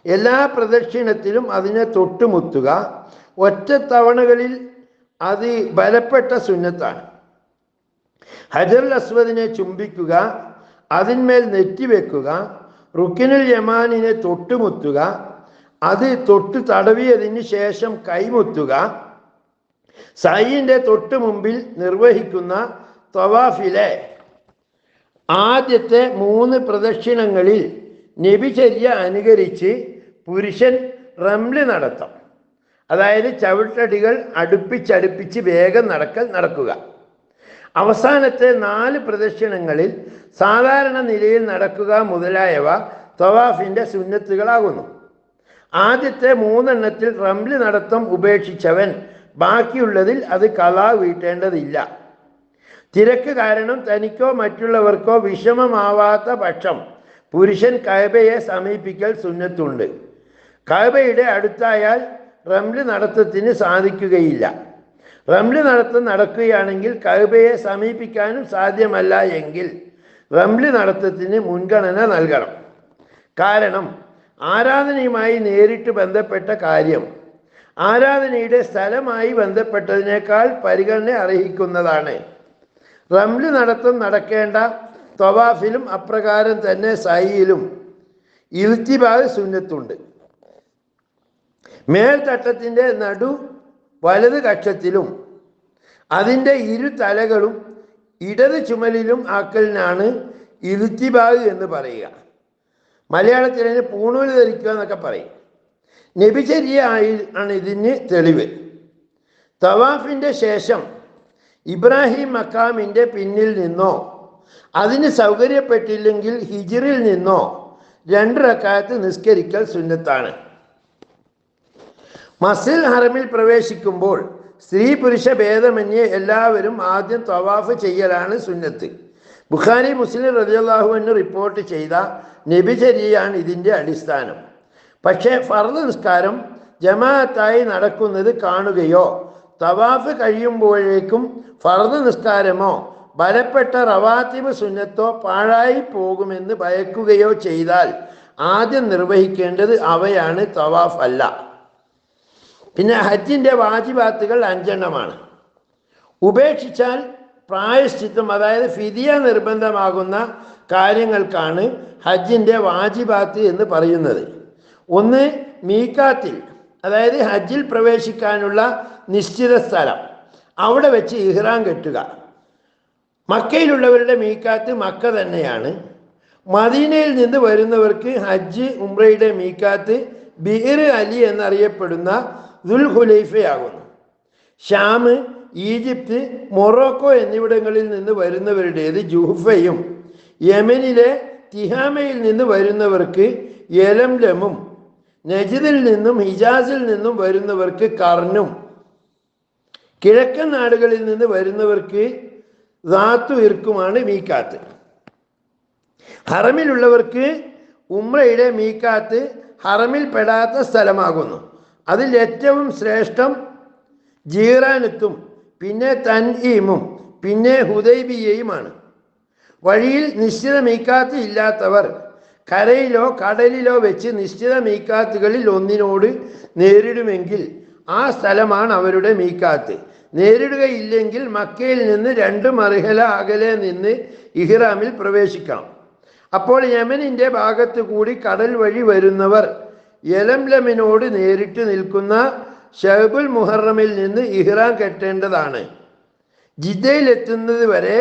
എല്ലാ പ്രദക്ഷിണത്തിലും അതിനെ തൊട്ടുമുത്തുക. ഒറ്റത്തവണകളിൽ അത് ബലപ്പെട്ട സുന്നത്താണ്. ഹജറുൽ അസ്വദിനെ ചുംബിക്കുക, അതിന്മേൽ നെറ്റിവെക്കുക, റുക്കിനുൽ യമാനിനെ തൊട്ടുമുത്തുക, അത് തൊട്ട് തടവിയതിന് ശേഷം കൈമുത്തുക. സഈന്റെ തൊട്ട് മുമ്പിൽ നിർവഹിക്കുന്ന തവാഫിലെ ആദ്യത്തെ 3 പ്രദക്ഷിണങ്ങളിൽ നബിചര്യ അനുകരിച്ച് പുരുഷൻ റംല് നടത്തും. അതായത് ചവിട്ടടികൾ അടുപ്പിച്ചടുപ്പിച്ച് വേഗം നടക്കുക. അവസാനത്തെ 4 പ്രദക്ഷിണങ്ങളിൽ സാധാരണ നിലയിൽ നടക്കുക മുതലായവ തവാഫിൻ്റെ സുന്നത്തുകളാകുന്നു. ആദ്യത്തെ 3 എണ്ണത്തിൽ റംല് നടത്തം ഉപേക്ഷിച്ചവൻ ബാക്കിയുള്ളതിൽ അത് ഖളാ വീട്ടേണ്ടതില്ല. തിരക്ക് കാരണം തനിക്കോ മറ്റുള്ളവർക്കോ വിഷമമാവാത്ത പക്ഷം പുരുഷൻ കഅബയെ സമീപിക്കൽ സുന്നത്തുണ്ട്. കഅബയുടെ അടുത്തായാൽ റംല് നടത്തത്തിന് സാധിക്കുകയില്ല. റംല് നടത്തം നടക്കുകയാണെങ്കിൽ കഅബയെ സമീപിക്കാനും സാധ്യമല്ല എങ്കിൽ റംല് നടത്തത്തിന് മുൻഗണന നൽകണം. കാരണം ആരാധനയുമായി നേരിട്ട് ബന്ധപ്പെട്ട കാര്യം ആരാധനയുടെ സ്ഥലമായി ബന്ധപ്പെട്ടതിനേക്കാൾ പരിഗണന അർഹിക്കുന്നതാണ്. റംല് നടത്തം നടക്കേണ്ട തവാഫിലും അപ്രകാരം തന്നെ സഈയിലും ഇൽത്തിബാഅ് സുന്നത്തുണ്ട്. മേൽത്തട്ടത്തിൻ്റെ നടു വലത് കക്ഷത്തിലും അതിൻ്റെ 2 തലകളും ഇടത് ചുമലിലും ആക്കലിനാണ് ഇൽത്തിബാഅ് എന്ന് പറയുക. മലയാളത്തിൽ അതിന് പൂണൂല് ധരിക്കുക എന്നൊക്കെ പറയും. നബിചര്യ ആണ് ഇതിന് തെളിവ്. തവാഫിൻ്റെ ശേഷം ഇബ്രാഹിം മക്കാമിൻ്റെ പിന്നിൽ നിന്നോ അതിന് സൗകര്യപ്പെട്ടില്ലെങ്കിൽ ഹിജ്റിൽ നിന്നോ 2 റക്അത്ത് നിസ്കരിക്കൽ സുന്നത്താണ്. മസ്ജിദുൽ ഹറമിൽ പ്രവേശിക്കുമ്പോൾ സ്ത്രീ പുരുഷ ഭേദമന്യേ എല്ലാവരും ആദ്യം തവാഫ് ചെയ്യലാണ് സുന്നത്ത്. ബുഖാരി മുസ്ലിം റളിയല്ലാഹു അൻഹു റിപ്പോർട്ട് ചെയ്ത നബിചര്യയാണ് ഇതിൻ്റെ അടിസ്ഥാനം. പക്ഷേ ഫർദ് നിസ്കാരം ജമാഅത്തായി നടക്കുന്നത് കാണുകയോ തവാഫ് കഴിയുമ്പോഴേക്കും ഫർദ് നിസ്കാരമോ ബലപ്പെട്ട റവാത്തിബ് സുന്നത്തോ പാഴായി പോകുമെന്ന് ഭയക്കുകയോ ചെയ്താൽ ആദ്യം നിർവഹിക്കേണ്ടത് അവയാണ്, തവാഫ് അല്ല. പിന്നെ ഹജ്ജിൻ്റെ വാജിബാത്തുകൾ 5 ഉപേക്ഷിച്ചാൽ പ്രായശ്ചിത്തം, അതായത് ഫിദിയ നിർബന്ധമാകുന്ന കാര്യങ്ങൾക്കാണ് ഹജ്ജിൻ്റെ വാജിബാത്ത് എന്ന് പറയുന്നത്. ഒന്ന്, മീക്കാത്തിൽ, അതായത് ഹജ്ജിൽ പ്രവേശിക്കാനുള്ള നിശ്ചിത സ്ഥലം, അവിടെ വെച്ച് ഇഹ്റാം കെട്ടുക. മക്കയിലുള്ളവരുടെ മീക്കാത്ത് മക്ക തന്നെയാണ്. മദീനയിൽ നിന്ന് വരുന്നവർക്ക് ഹജ്ജ് ഉംറയുടെ മീക്കാത്ത് ബിർ അലി എന്നറിയപ്പെടുന്ന ദുൽഹുലൈഫയാകുന്നു. ഷാം, ഈജിപ്ത്, മൊറോക്കോ എന്നിവിടങ്ങളിൽ നിന്ന് വരുന്നവരുടേത് ജുഹ്ഫയും, യമനിലെ തിഹാമയിൽ നിന്ന് വരുന്നവർക്ക് യലംലമും, നജിദിൽ നിന്നും ഹിജാസിൽ നിന്നും വരുന്നവർക്ക് കർണും, കിഴക്കൻ നാടുകളിൽ നിന്ന് വരുന്നവർക്ക് ദാത്തു ഇർക്കുമാണ് മീക്കാത്ത്. ഹറമിലുള്ളവർക്ക് ഉംറയുടെ മീക്കാത്ത് ഹറമിൽ പെടാത്ത സ്ഥലമാകുന്നു. അതിൽ ഏറ്റവും ശ്രേഷ്ഠം ജീറാനത്തും പിന്നെ തൻഈമും പിന്നെ ഹുദൈബിയയുമാണ്. വഴിയിൽ നിശ്ചിത മീക്കാത്ത് ഇല്ലാത്തവർ കരയിലോ കടലിലോ വെച്ച് നിശ്ചിത മീക്കാത്തുകളിൽ ഒന്നിനോട് നേരിടുമെങ്കിൽ ആ സ്ഥലമാണ് അവരുടെ മീക്കാത്ത്. നേരിടുകയില്ലെങ്കിൽ മക്കയിൽ നിന്ന് 2 മർഹല അകലെ നിന്ന് ഇഹ്റാമിൽ പ്രവേശിക്കണം. അപ്പോൾ യമനിൻ്റെ ഭാഗത്ത് കൂടി കടൽ വഴി വരുന്നവർ യലംലമിനോട് നേരിട്ട് നിൽക്കുന്ന ഷഹബുൽ മുഹറമിൽ നിന്ന് ഇഹ്റാം കെട്ടേണ്ടതാണ്. ജിദ്ദയിലെത്തുന്നത് വരെ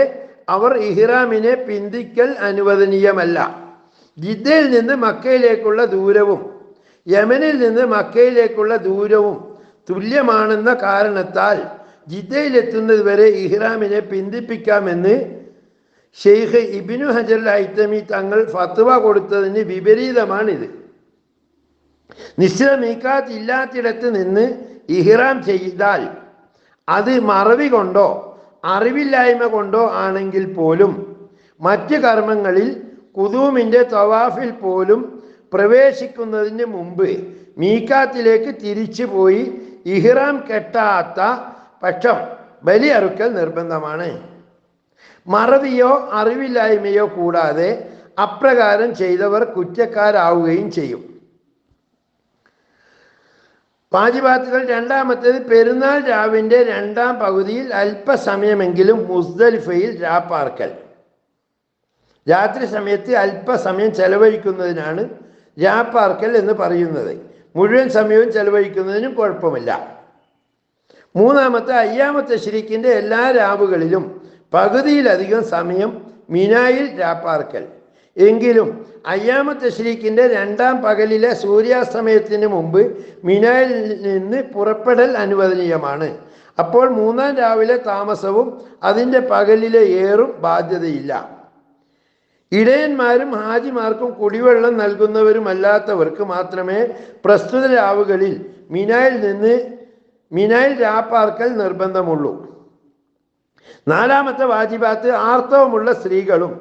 അവർ ഇഹ്റാമിനെ പിന്തിക്കൽ അനുവദനീയമല്ല. ജിദ്ദയിൽ നിന്ന് മക്കയിലേക്കുള്ള ദൂരവും യമനിൽ നിന്ന് മക്കയിലേക്കുള്ള ദൂരവും തുല്യമാണെന്ന കാരണത്താൽ ജിദ്ദയിലെത്തുന്നത് വരെ ഇഹ്റാമിനെ പിന്തിപ്പിക്കാമെന്ന് ഷെയ്ഖ് ഇബ്നു ഹജർ ഹൈതമി തങ്ങൾ ഫത്വ കൊടുത്തതിന് വിപരീതമാണിത്. നിശ്ചിത മീക്കാത്ത് ഇല്ലാത്തിടത്ത് നിന്ന് ഇഹ്റാം ചെയ്താൽ അത് മറവി കൊണ്ടോ അറിവില്ലായ്മ കൊണ്ടോ ആണെങ്കിൽ പോലും മറ്റ് കർമ്മങ്ങളിൽ ഖുദൂമിൻ്റെ തവാഫിൽ പോലും പ്രവേശിക്കുന്നതിന് മുമ്പ് മീക്കാത്തിലേക്ക് തിരിച്ചു പോയി ഇഹ്റാം കെട്ടാത്ത പക്ഷം ബലി അറുക്കൽ നിർബന്ധമാണ്. മറവിയോ അറിവില്ലായ്മയോ കൂടാതെ അപ്രകാരം ചെയ്തവർ കുറ്റക്കാരാവുകയും ചെയ്യും. വാജിബാത്തുകൾ രണ്ടാമത്തേത്, പെരുന്നാൾ രാവിൻ്റെ 2ാം പകുതിയിൽ അല്പസമയമെങ്കിലും മുസ്ദലിഫയിൽ രാപ്പാർക്കൽ. രാത്രി സമയത്ത് അല്പസമയം ചെലവഴിക്കുന്നതിനാണ് രാപ്പാർക്കൽ എന്ന് പറയുന്നത്. മുഴുവൻ സമയവും ചെലവഴിക്കുന്നതിനും കുഴപ്പമില്ല. മൂന്നാമത്തെ, അയ്യാമത്തെ തശ്രീഖിൻ്റെ എല്ലാ രാവുകളിലും പകുതിയിലധികം സമയം മിനായിൽ രാപ്പാർക്കൽ. എങ്കിലും അയ്യാമത്തെ തശ്രീഖിൻ്റെ 2ാം പകലിലെ സൂര്യാസ്തമയത്തിന് മുമ്പ് മിനായിൽ നിന്ന് പുറപ്പെടൽ അനുവദനീയമാണ്. അപ്പോൾ 3ാം രാവിലെ താമസവും അതിൻ്റെ പകലിലെ ഏറും ബാധ്യതയില്ല. ഇടയന്മാരും ഹാജിമാർക്കും കുടിവെള്ളം നൽകുന്നവരുമല്ലാത്തവർക്ക് മാത്രമേ പ്രസ്തുത രാവുകളിൽ മിനായിൽ രാപ്പാർക്കൽ നിർബന്ധമുള്ളൂ. 4ാമത്തെ വാജിബാത്ത്, ആർത്തവമുള്ള സ്ത്രീകളും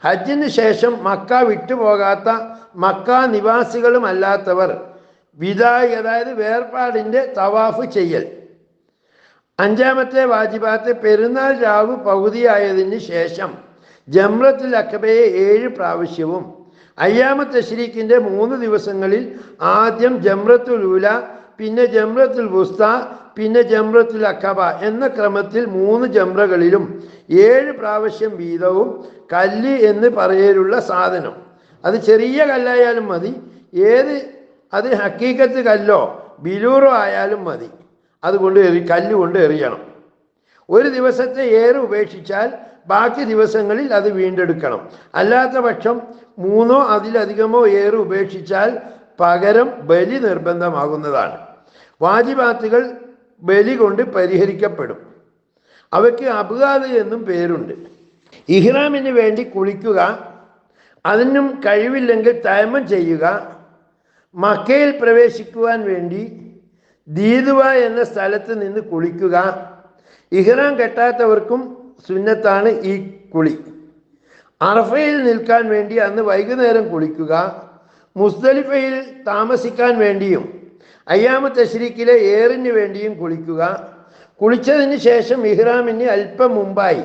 ഹജ്ജിന് ശേഷം മക്ക വിട്ടുപോകാത്ത മക്ക നിവാസികളും അല്ലാത്തവർ വിദായി, അതായത് വേർപാടിൻ്റെ തവാഫ് ചെയ്യൽ. 5ാമത്തെ വാജിബാത്ത്, പെരുന്നാൾ രാവ് പകുതിയായതിന് ശേഷം ജംറത്തുൽ അഖബയെ 7 പ്രാവശ്യവും അയ്യാമത്തെ തശ്രീഖിൻ്റെ 3 ദിവസങ്ങളിൽ ആദ്യം ജംറത്തുൽ ഊല, പിന്നെ ജംറത്തുൽ വുസ്ത, പിന്നെ ജംറത്തുൽ അഖബ എന്ന ക്രമത്തിൽ 3 ജംറകളിലും 7 പ്രാവശ്യം വീതവും കല്ല് എന്ന് പറയലുള്ള സാധനം, അത് ചെറിയ കല്ലായാലും മതി, അത് ഹക്കീക്കത്ത് കല്ലോ ബിലൂറോ ആയാലും മതി, അതുകൊണ്ട് കല്ലുകൊണ്ട് എറിയണം. ഒരു ദിവസത്തെ ഏറ് ഉപേക്ഷിച്ചാൽ ബാക്കി ദിവസങ്ങളിൽ അത് വീണ്ടെടുക്കണം. അല്ലാത്ത പക്ഷം 3ഓ അതിലധികമോ ഏറ് ഉപേക്ഷിച്ചാൽ പകരം ബലി നിർബന്ധമാകുന്നതാണ്. വാജിബാത്തുകൾ ബലി കൊണ്ട് പരിഹരിക്കപ്പെടും. അവയ്ക്ക് അബ്ഗാദ് എന്നും പേരുണ്ട്. ഇഹ്റാമിന് വേണ്ടി കുളിക്കുക, അതിനും കഴിവില്ലെങ്കിൽ തയമ്മം ചെയ്യുക, മക്കയിൽ പ്രവേശിക്കുവാൻ വേണ്ടി ദീദുവ എന്ന സ്ഥലത്ത് നിന്ന് കുളിക്കുക. ഇഹ്റാം കെട്ടാത്തവർക്കും സുന്നത്താണ് ഈ കുളി. അറഫയിൽ നിൽക്കാൻ വേണ്ടി അന്ന് വൈകുന്നേരം കുളിക്കുക. മുസ്ദലിഫയിൽ താമസിക്കാൻ വേണ്ടിയും അയ്യാമത്തെ തശ്രീഖിലെ ഏറിന് വേണ്ടിയും കുളിക്കുക. കുളിച്ചതിന് ശേഷം ഇഹ്റാമിന് അല്പം മുമ്പായി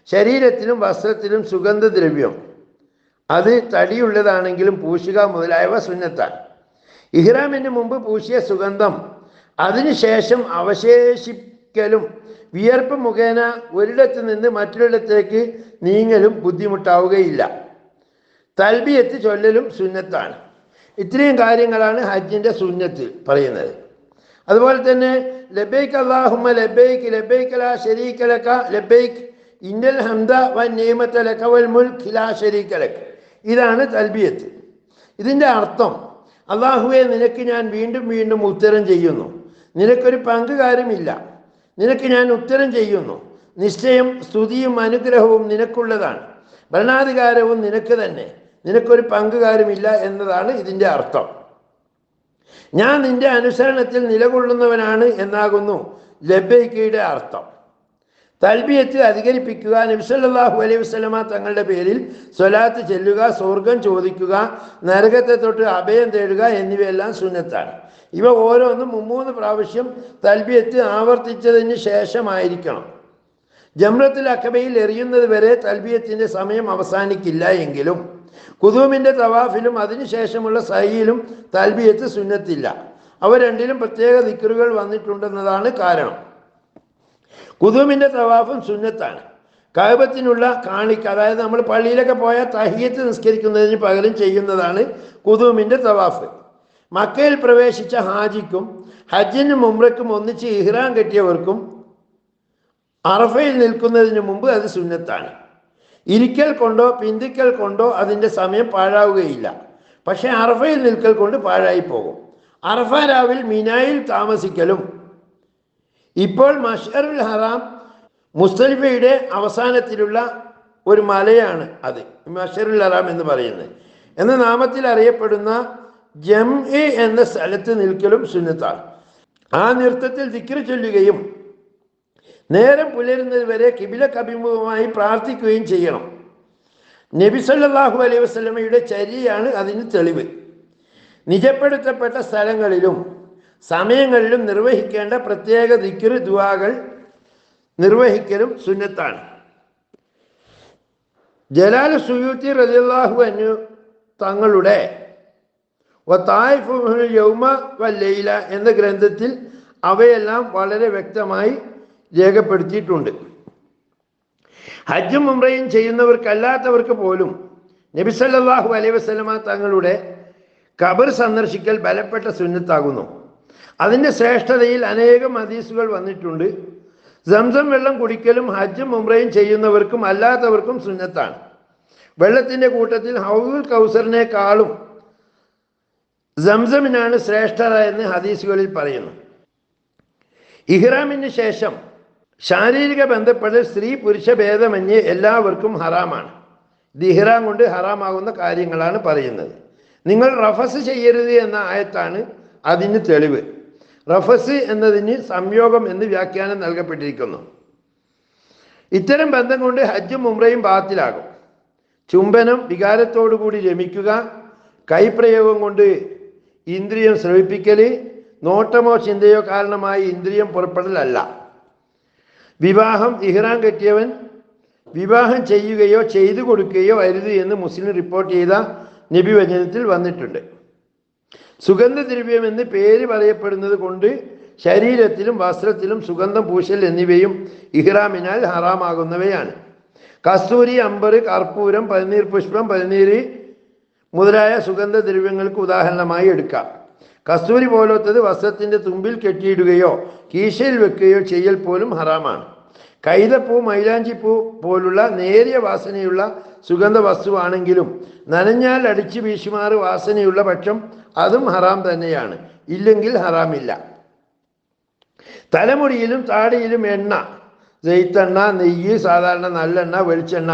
ശരീരത്തിലും വസ്ത്രത്തിലും സുഗന്ധദ്രവ്യം, അത് തടിയുള്ളതാണെങ്കിലും പൂശുക മുതലായവ സുന്നത്താണ്. ഇഹ്റാമിന് മുമ്പ് പൂശിയ സുഗന്ധം അതിനുശേഷം അവശേഷിക്കലും വിയർപ്പ് മുഖേന ഒരിടത്ത് നിന്ന് മറ്റൊരിടത്തേക്ക് നീങ്ങലും ബുദ്ധിമുട്ടാവുകയില്ല. തൽബിയത്ത് ചൊല്ലലും സുന്നത്താണ്. ഇത്രയും കാര്യങ്ങളാണ് ഹജ്ജിൻ്റെ സുന്നത്തിൽ പറയുന്നത്. അതുപോലെ തന്നെ ലബൈക്ക് അല്ലാഹുമ്മ ലബൈക്ക് ലബൈക്ക് ലാ ശരീക ലക ലബൈക്ക് ഇന്നൽ ഹംദ വൻ നിഅമത ലക വൽ മുൽക്ക് ലാ ശരീക ലക. ഇതാണ് തൽബിയത്ത്. ഇതിൻ്റെ അർത്ഥം, അല്ലാഹുവേ, നിനക്ക് ഞാൻ വീണ്ടും വീണ്ടും ഉത്തരം ചെയ്യുന്നു, നിനക്കൊരു പങ്കുകാരുമില്ല, നിനക്ക് ഞാൻ ഉത്തരം ചെയ്യുന്നു, നിശ്ചയം സ്തുതിയും അനുഗ്രഹവും നിനക്കുള്ളതാണ്, ഭരണാധികാരവും നിനക്ക് തന്നെ, നിനക്കൊരു പങ്കുകാരുമില്ല എന്നതാണ് ഇതിൻ്റെ അർത്ഥം. ഞാൻ നിന്റെ അനുസരണത്തിൽ നിലകൊള്ളുന്നവനാണ് എന്നാകുന്നു ലബ്ബൈക്കയുടെ അർത്ഥം. തൽബിയത്ത് അധികരിപ്പിക്കുക, നബി സല്ലല്ലാഹു അലൈഹി വസല്ലമ തങ്ങളുടെ പേരിൽ സ്വലാത്ത് ചെല്ലുക, സ്വർഗം ചോദിക്കുക, നരകത്തെ തൊട്ട് അഭയം തേടുക എന്നിവയെല്ലാം സുന്നത്താണ്. ഇവ ഓരോന്നും 3 പ്രാവശ്യം തൽബിയത്ത് ആവർത്തിച്ചതിന് ശേഷമായിരിക്കണം. ജംറത്തുൽ അഖബയിൽ എറിയുന്നത് വരെ തൽബിയത്തിൻ്റെ സമയം അവസാനിക്കില്ല എങ്കിലും ഖുദൂമിൻ്റെ തവാഫിലും അതിനുശേഷമുള്ള സഅയിലും തൽബിയത്ത് സുന്നത്തില്ല. അവ രണ്ടിലും പ്രത്യേക ദിക്റുകൾ വന്നിട്ടുണ്ടെന്നതാണ് കാരണം. ഖുദൂമിൻ്റെ തവാഫും സുന്നത്താണ്. കഅബത്തിനുള്ള കാണിക്ക, അതായത് നമ്മൾ പള്ളിയിലൊക്കെ പോയാൽ തഹിയ്യത്ത് നിസ്കരിക്കുന്നതിന് പകരം ചെയ്യുന്നതാണ് ഖുദൂമിൻ്റെ തവാഫ്. മക്കയിൽ പ്രവേശിച്ച ഹാജിക്കും ഹജ്ജിനും ഉംറയ്ക്കും ഒന്നിച്ച് ഇഹ്റാം കെട്ടിയവർക്കും അറഫയിൽ നിൽക്കുന്നതിന് മുമ്പ് അത് സുന്നത്താണ്. ഇരിക്കൽ കൊണ്ടോ പിന്തിക്കൽ കൊണ്ടോ അതിൻ്റെ സമയം പാഴാവുകയില്ല. പക്ഷേ അറഫയിൽ നിൽക്കൽ കൊണ്ട് പാഴായി പോകും. അറഫ രാവിൽ മിനായിൽ താമസിക്കലും. ഇപ്പോൾ മശ്അറുൽ ഹറാം മുസ്ദലിഫയുടെ അവസാനത്തിലുള്ള ഒരു മലയാണ് അത് മശ്അറുൽ ഹറാം എന്ന് പറയുന്നത്. എന്ന നാമത്തിൽ അറിയപ്പെടുന്ന ജംഇ എന്ന സ്ഥലത്ത് നിൽക്കലും സുന്നത്താണ്. ആ നൃത്തത്തിൽ ദിക്ർ ചൊല്ലുകയും നേരം പുലരുന്നത് വരെ ഖിബിലക്ക് അഭിമുഖമായി പ്രാർത്ഥിക്കുകയും ചെയ്യണം. നബി സല്ലല്ലാഹു അലൈഹി വസല്ലമയുടെ ചര്യയാണ് അതിന് തെളിവ്. നിജപ്പെടുത്തപ്പെട്ട സ്ഥലങ്ങളിലും സമയങ്ങളിലും നിർവഹിക്കേണ്ട പ്രത്യേക ദിക്ർ ദുആകൾ നിർവഹിക്കലും സുന്നത്താണ്. ജലാൽ സുയൂത്തി റളിയല്ലാഹു അൻഹു തങ്ങളുടെ വതായിഫുൽ യൗമ വല്ലൈല എന്ന ഗ്രന്ഥത്തിൽ അവയെല്ലാം വളരെ വ്യക്തമായി രേഖപ്പെടുത്തിയിട്ടുണ്ട്. ഹജ്ജും ഉംറയും ചെയ്യുന്നവർക്കല്ലാത്തവർക്ക് പോലും നബി സല്ലല്ലാഹു അലൈഹി വസല്ലമ തങ്ങളുടെ ഖബർ സന്ദർശിക്കൽ ബലപ്പെട്ട സുന്നത്താകുന്നു. അതിൻ്റെ ശ്രേഷ്ഠതയിൽ അനേകം ഹദീസുകൾ വന്നിട്ടുണ്ട്. സംസം വെള്ളം കുടിക്കലും ഹജ്ജും ഉംറയും ചെയ്യുന്നവർക്കും അല്ലാത്തവർക്കും സുന്നത്താണ്. വെള്ളത്തിൻ്റെ കൂട്ടത്തിൽ ഹൗദുൽ കൗസറിനേക്കാളും സംസമിനാണ് ശ്രേഷ്ഠത എന്ന് ഹദീസുകളിൽ പറയുന്നു. ഇഹ്റാമിന് ശേഷം ശാരീരിക ബന്ധപ്പെടൽ സ്ത്രീ പുരുഷ ഭേദമന്യേ എല്ലാവർക്കും ഹറാമാണ്. ഇത് ഇഹ്റാം കൊണ്ട് ഹറാമാകുന്ന കാര്യങ്ങളാണ് പറയുന്നത്. നിങ്ങൾ റഫസ് ചെയ്യരുത് എന്ന ആയത്താണ് അതിന് തെളിവ്. റഫസ് എന്നതിന് സംയോഗം എന്ന് വ്യാഖ്യാനം നൽകപ്പെട്ടിരിക്കുന്നു. ഇത്തരം ബന്ധം കൊണ്ട് ഹജ്ജും ഉംറയും ബാത്തിലാകും. ചുംബനം, വികാരത്തോടുകൂടി രമിക്കുക, കൈപ്രയോഗം കൊണ്ട് ഇന്ദ്രിയം ശ്രവിപ്പിക്കൽ, നോട്ടമോ ചിന്തയോ കാരണമായി ഇന്ദ്രിയം പുറപ്പെടലല്ല. വിവാഹം, ഇഹ്റാം കെട്ടിയവൻ വിവാഹം ചെയ്യുകയോ ചെയ്തു കൊടുക്കുകയോ അരുത് എന്ന് മുസ്ലിം റിപ്പോർട്ട് ചെയ്ത നബി വചനത്തിൽ വന്നിട്ടുണ്ട്. സുഗന്ധദ്രവ്യം എന്ന് പേര് പറയപ്പെടുന്നത് കൊണ്ട് ശരീരത്തിലും വസ്ത്രത്തിലും സുഗന്ധം പൂശൽ എന്നിവയും ഇഹ്റാമിനാൽ ഹറാമാകുന്നവയാണ്. കസ്തൂരി, അമ്പർ, കർപ്പൂരം, പനിനീർ പുഷ്പം, പനിനീര് മുതലായ സുഗന്ധദ്രവ്യങ്ങൾക്ക് ഉദാഹരണമായി എടുക്കാം. കസ്തൂരി പോലത്തത് വസ്ത്രത്തിൻ്റെ തുമ്പിൽ കെട്ടിയിടുകയോ കീശയിൽ വെക്കുകയോ ചെയ്യൽ പോലും ഹറാമാണ്. കൈതപ്പൂ, മൈലാഞ്ചിപ്പൂ പോലുള്ള നേരിയ വാസനയുള്ള സുഗന്ധ വസ്തുവാണെങ്കിലും നനഞ്ഞാൽ അടിച്ചു വീശുമാറ് വാസനയുള്ള പക്ഷം അതും ഹറാം തന്നെയാണ്. ഇല്ലെങ്കിൽ ഹറാമില്ല. തലമുടിയിലും താടിയിലും എണ്ണ, ജെയ്ത്തെണ്ണ, നെയ്യ്, സാധാരണ നല്ലെണ്ണ, വെളിച്ചെണ്ണ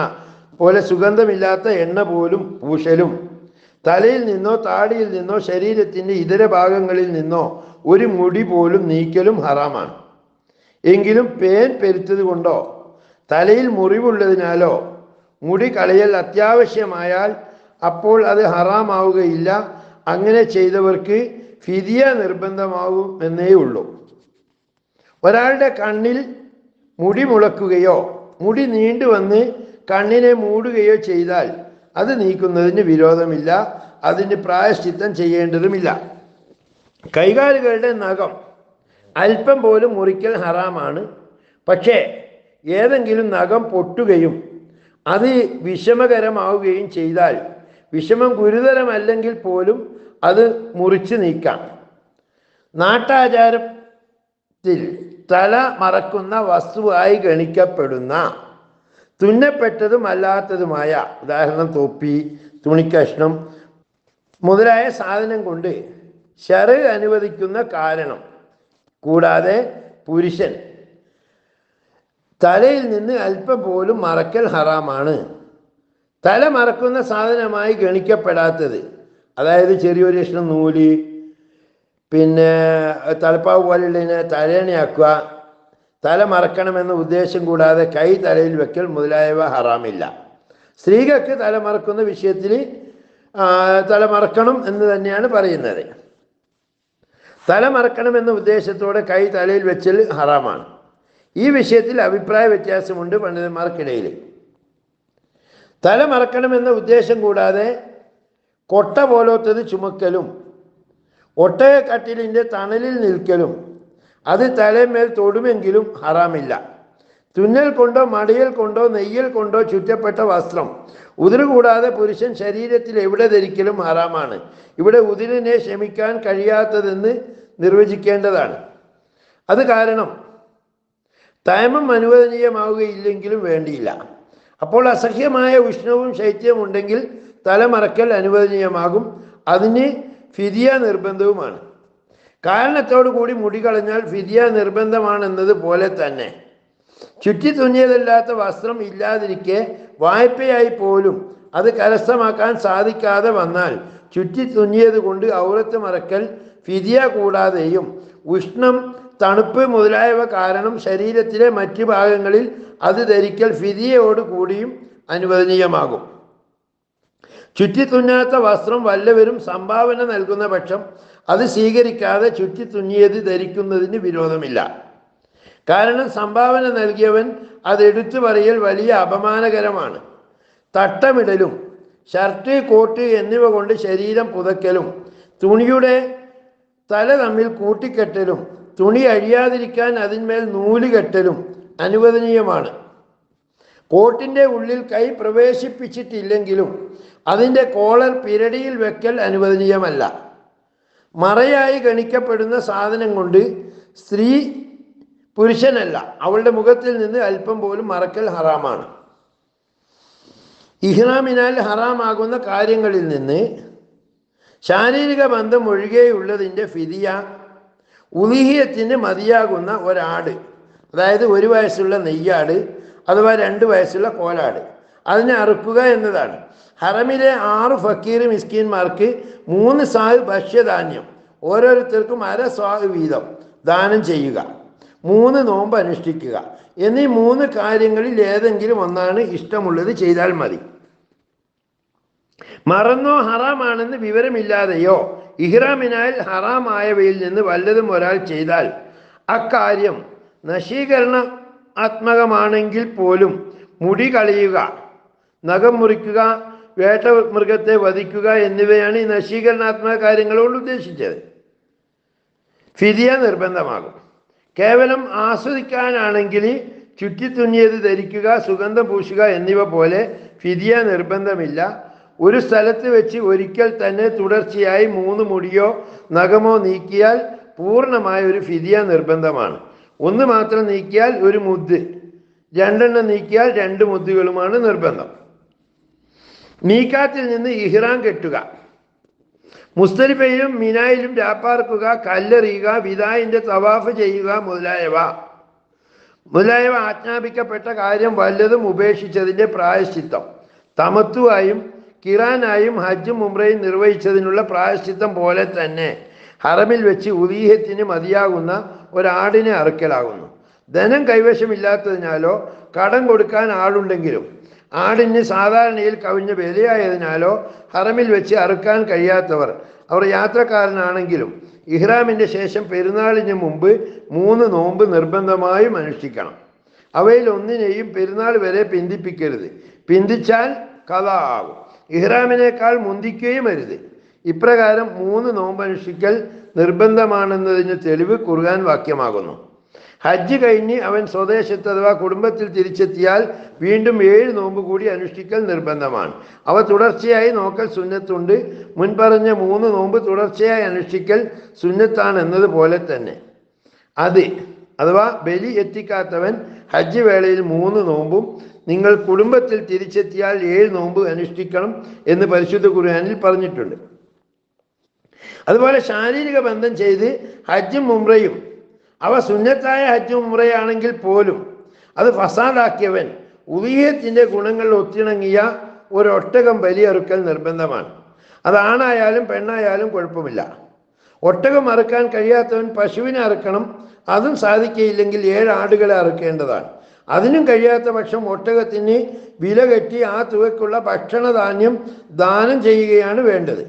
പോലെ സുഗന്ധമില്ലാത്ത എണ്ണ പോലും പൂശലും തലയിൽ നിന്നോ താടിയിൽ നിന്നോ ശരീരത്തിൻ്റെ ഇതര ഭാഗങ്ങളിൽ നിന്നോ ഒരു മുടി പോലും നീക്കലും ഹറാമാണ്. എങ്കിലും പേൻ പെരുത്തത് കൊണ്ടോ തലയിൽ മുറിവുള്ളതിനാലോ മുടി കളയൽ അത്യാവശ്യമായാൽ അപ്പോൾ അത് ഹറാമാവുകയില്ല. അങ്ങനെ ചെയ്തവർക്ക് ഫിദിയ നിർബന്ധമാവും എന്നേ ഉള്ളൂ. ഒരാളുടെ കണ്ണിൽ മുടി മുളക്കുകയോ മുടി നീണ്ടുവന്ന് കണ്ണിനെ മൂടുകയോ ചെയ്താൽ അത് നീക്കുന്നതിന് വിരോധമില്ല. അതിന് പ്രായശ്ചിത്തം ചെയ്യേണ്ടതുമില്ല. കൈകാലുകളുടെ നഖം അല്പം പോലും മുറിക്കൽ ഹറാമാണ്. പക്ഷേ ഏതെങ്കിലും നഖം പൊട്ടുകയും അത് വിഷമകരമാവുകയും ചെയ്താൽ, വിഷമം ഗുരുതരമല്ലെങ്കിൽ പോലും അത് മുറിച്ച് നീക്കാം. നാട്ടാചാരത്തിൽ തല മറക്കുന്ന വസ്തുവായി ഗണിക്കപ്പെടുന്ന തുന്നപ്പെട്ടതും അല്ലാത്തതുമായ, ഉദാഹരണം തൊപ്പി, തുണിക്കഷ്ണം മുതലായ സാധനം കൊണ്ട് ശർഅ് അനുവദിക്കുന്ന കാരണം കൂടാതെ പുരുഷൻ തലയിൽ നിന്ന് അല്പം പോലും മറക്കൽ ഹറാമാണ്. തല മറക്കുന്ന സാധനമായി ഗണിക്കപ്പെടാത്തത്, അതായത് ചെറിയൊരു കഷ്ണം നൂല്, പിന്നെ തലപ്പാവ് പോലുള്ളതിനെ തലേണയാക്കുക, തല മറക്കണമെന്ന ഉദ്ദേശം കൂടാതെ കൈ തലയിൽ വെക്കൽ മുതലായവ ഹറാമില്ല. സ്ത്രീകൾക്ക് തല മറക്കുന്ന വിഷയത്തിൽ തല മറക്കണം എന്ന് തന്നെയാണ് പറയുന്നത്. തല മറക്കണമെന്ന ഉദ്ദേശത്തോടെ കൈ തലയിൽ വെച്ചൽ ഹറാമാണ്. ഈ വിഷയത്തിൽ അഭിപ്രായ വ്യത്യാസമുണ്ട് പണ്ഡിതന്മാർക്കിടയിൽ. തല മറക്കണമെന്ന ഉദ്ദേശം കൂടാതെ കൊട്ട പോലത്തത് ചുമക്കലും ഒട്ടകക്കട്ടിലിൻ്റെ തണലിൽ നിൽക്കലും അത് തലമേൽ തൊടുമെങ്കിലും ഹറാമില്ല. തുന്നൽ കൊണ്ടോ മടിയൽ കൊണ്ടോ നെയ്യൽ കൊണ്ടോ ചുറ്റപ്പെട്ട വസ്ത്രം ഉതിര് കൂടാതെ പുരുഷൻ ശരീരത്തിൽ എവിടെ ധരിക്കലും ഹറാമാണ്. ഇവിടെ ഉതിരിനെ ക്ഷമിക്കാൻ കഴിയാത്തതെന്ന് നിർവചിക്കേണ്ടതാണ്. അത് കാരണം തൈമം അനുവദനീയമാവുകയില്ലെങ്കിലും വേണ്ടിയില്ല. അപ്പോൾ അസഹ്യമായ ഉഷ്ണവും ശൈത്യവും ഉണ്ടെങ്കിൽ തലമറക്കൽ അനുവദനീയമാകും. അതിന് ഫിദിയ നിർബന്ധവുമാണ്. കാരണത്തോടു കൂടി മുടി കളഞ്ഞാൽ ഫിദിയ നിർബന്ധമാണെന്നത് പോലെ തന്നെ ചുറ്റി തുന്നിയതല്ലാത്ത വസ്ത്രം ഇല്ലാതിരിക്കെ വായ്പയായി പോലും അത് കരസ്ഥമാക്കാൻ സാധിക്കാതെ വന്നാൽ ചുറ്റി തുന്നിയത് കൊണ്ട് ഔറത്ത് മറക്കൽ ഫിദിയ കൂടാതെയും ഉഷ്ണം, തണുപ്പ് മുതലായവ കാരണം ശരീരത്തിലെ മറ്റ് ഭാഗങ്ങളിൽ അത് ധരിക്കൽ ഫിദിയയോട് കൂടിയും അനുവദനീയമാകും. ചുറ്റിത്തുന്നാത്ത വസ്ത്രം വല്ലവരും സംഭാവന നൽകുന്ന പക്ഷം അത് സ്വീകരിക്കാതെ ചുറ്റിത്തുന്നിയത് ധരിക്കുന്നതിന് വിരോധമില്ല. കാരണം സംഭാവന നൽകിയവൻ അതെടുത്തു പറയൽ വലിയ അപമാനകരമാണ്. തട്ടമിടലും ഷർട്ട്, കോട്ട് എന്നിവ കൊണ്ട് ശരീരം പുതയ്ക്കലും തുണിയുടെ തല തമ്മിൽ കൂട്ടിക്കെട്ടലും തുണി അഴിയാതിരിക്കാൻ അതിന്മേൽ നൂല് കെട്ടലും അനുവദനീയമാണ്. കോട്ടിൻ്റെ ഉള്ളിൽ കൈ പ്രവേശിപ്പിച്ചിട്ടില്ലെങ്കിലും അതിൻ്റെ കോളർ പിരടിയിൽ വെക്കൽ അനുവദനീയമല്ല. മറയായി ഗണിക്കപ്പെടുന്ന സാധനം കൊണ്ട് സ്ത്രീ പുരുഷനല്ല അവളുടെ മുഖത്തിൽ നിന്ന് അല്പം പോലും മറക്കൽ ഹറാമാണ്. ഇഹ്റാമിനാൽ ഹറാമാകുന്ന കാര്യങ്ങളിൽ നിന്ന് ശാരീരിക ബന്ധം ഒഴികെയുള്ളതിൻ്റെ ഫിദിയ ഉളിഹിയത്തിന് മതിയാകുന്ന ഒരാട്, അതായത് 1 വയസ്സുള്ള നെയ്യാട് അഥവാ 2 വയസ്സുള്ള കോലാട്, അതിനെ അറുക്കുക എന്നതാണ്. ഹറമിലെ 6 ഫക്കീർ മിസ്കീന്മാർക്ക് 3 സാഹ് ഭക്ഷ്യധാന്യം ഓരോരുത്തർക്കും 1/2 സ്വാഹ് വീതം ദാനം ചെയ്യുക, 3 നോമ്പ് അനുഷ്ഠിക്കുക എന്നീ 3 കാര്യങ്ങളിൽ ഏതെങ്കിലും ഒന്നാണ് ഇഷ്ടമുള്ളത് ചെയ്താൽ മതി. മറന്നോ ഹറാമാണെന്ന് വിവരമില്ലാതെയോ ഇഹ്റാമിനാൽ ഹറാമായവയിൽ നിന്ന് വല്ലതും ഒരാൾ ചെയ്താൽ അക്കാര്യം നശീകരണാത്മകമാണെങ്കിൽ പോലും മുടി കളയുക, നഖം മുറിക്കുക, വേട്ട മൃഗത്തെ വധിക്കുക എന്നിവയാണ് ഈ നശീകരണാത്മക കാര്യങ്ങളോട് ഉദ്ദേശിച്ചത്. ഫിദിയ നിർബന്ധമാകും. കേവലം ആസ്വദിക്കാനാണെങ്കിൽ ചുറ്റിത്തുന്നിയത് ധരിക്കുക, സുഗന്ധം പൂശുക എന്നിവ പോലെ ഫിദിയ നിർബന്ധമില്ല. ഒരു സ്ഥലത്ത് വെച്ച് ഒരിക്കൽ തന്നെ തുടർച്ചയായി 3 മുടിയോ നഖമോ നീക്കിയാൽ പൂർണ്ണമായ ഒരു ഫിദിയ നിർബന്ധമാണ്. 1 മാത്രം നീക്കിയാൽ 1 മുദ്, 2 നീക്കിയാൽ 2 മുദ്ദുകളുമാണ് നിർബന്ധം. മീഖാത്തിൽ നിന്ന് ഇഹ്റാം കെട്ടുക, മുസ്ദലിഫയിലും മിനായിലും രാപ്പാർക്കുക, കല്ലെറിയുക, വിദായിൻ്റെ തവാഫ് ചെയ്യുക മുതലായവ ആജ്ഞാപിക്കപ്പെട്ട കാര്യം വല്ലതും ഉപേക്ഷിച്ചതിൻ്റെ പ്രായശ്ചിത്തം തമത്തുവായും കിറാനായും ഹജ്ജും ഉംറയും നിർവഹിച്ചതിനുള്ള പ്രായശ്ചിത്തം പോലെ തന്നെ ഹറമിൽ വെച്ച് ഉദീഹത്തിന് മതിയാകുന്ന ഒരാടിനെ അറുക്കലാകുന്നു. ധനം കൈവശമില്ലാത്തതിനാലോ കടം കൊടുക്കാൻ ആളുണ്ടെങ്കിലും ആടിന് സാധാരണയിൽ കവിഞ്ഞ വിലയായതിനാലോ ഹറമിൽ വെച്ച് അറുക്കാൻ കഴിയാത്തവർ, അവർ യാത്രക്കാരനാണെങ്കിലും ഇഹ്റാമിൻ്റെ ശേഷം പെരുന്നാളിന് മുമ്പ് 3 നോമ്പ് നിർബന്ധമായും അനുഷ്ഠിക്കണം. അവയിൽ ഒന്നിനെയും പെരുന്നാൾ വരെ പിന്തിപ്പിക്കരുത്. പിന്തിച്ചാൽ ഖളാ ആകും. ഇഹ്റാമിനേക്കാൾ മുന്തിക്കുകയും അരുത്. ഇപ്രകാരം 3 നോമ്പ് അനുഷ്ഠിക്കൽ നിർബന്ധമാണെന്നതിന് തെളിവ് ഖുർആൻ വാക്യമാകുന്നു. ഹജ്ജ് കഴിഞ്ഞ് അവൻ സ്വദേശത്ത് അഥവാ കുടുംബത്തിൽ തിരിച്ചെത്തിയാൽ വീണ്ടും 7 നോമ്പ് കൂടി അനുഷ്ഠിക്കൽ നിർബന്ധമാണ്. അവ തുടർച്ചയായി നോക്കൽ സുന്നത്തുണ്ട്. മുൻപറഞ്ഞ 3 നോമ്പ് തുടർച്ചയായി അനുഷ്ഠിക്കൽ സുന്നത്താണ് എന്നതുപോലെ തന്നെ അഥവാ ബലി എത്തിക്കാത്തവൻ ഹജ്ജ് വേളയിൽ 3 നോമ്പും നിങ്ങൾ കുടുംബത്തിൽ തിരിച്ചെത്തിയാൽ 7 നോമ്പ് അനുഷ്ഠിക്കണം എന്ന് പരിശുദ്ധ ഖുർആനിൽ പറഞ്ഞിട്ടുണ്ട്. അതുപോലെ ശാരീരിക ബന്ധം ചെയ്ത് ഹജ്ജും ഉംറയും അവ സുന്നത്തായ ഹജ്ജും ഉംറയാണെങ്കിൽ പോലും അത് ഫസാദാക്കിയവൻ ഉളിയത്തിൻ്റെ ഗുണങ്ങൾ ഒത്തിണങ്ങിയ ഒരൊട്ടകം ബലിയറുക്കൽ നിർബന്ധമാണ്. അതാണായാലും പെണ്ണായാലും കുഴപ്പമില്ല. ഒട്ടകം അറുക്കാൻ കഴിയാത്തവൻ പശുവിനെ അറുക്കണം. അതും സാധിക്കയില്ലെങ്കിൽ 7 ആടുകളെ അറുക്കേണ്ടതാണ്. അതിനും കഴിയാത്ത പക്ഷം ഒട്ടകത്തിന് വില കെട്ടി ആ തുകയ്ക്കുള്ള ഭക്ഷണധാന്യം ദാനം ചെയ്യുകയാണ് വേണ്ടത്.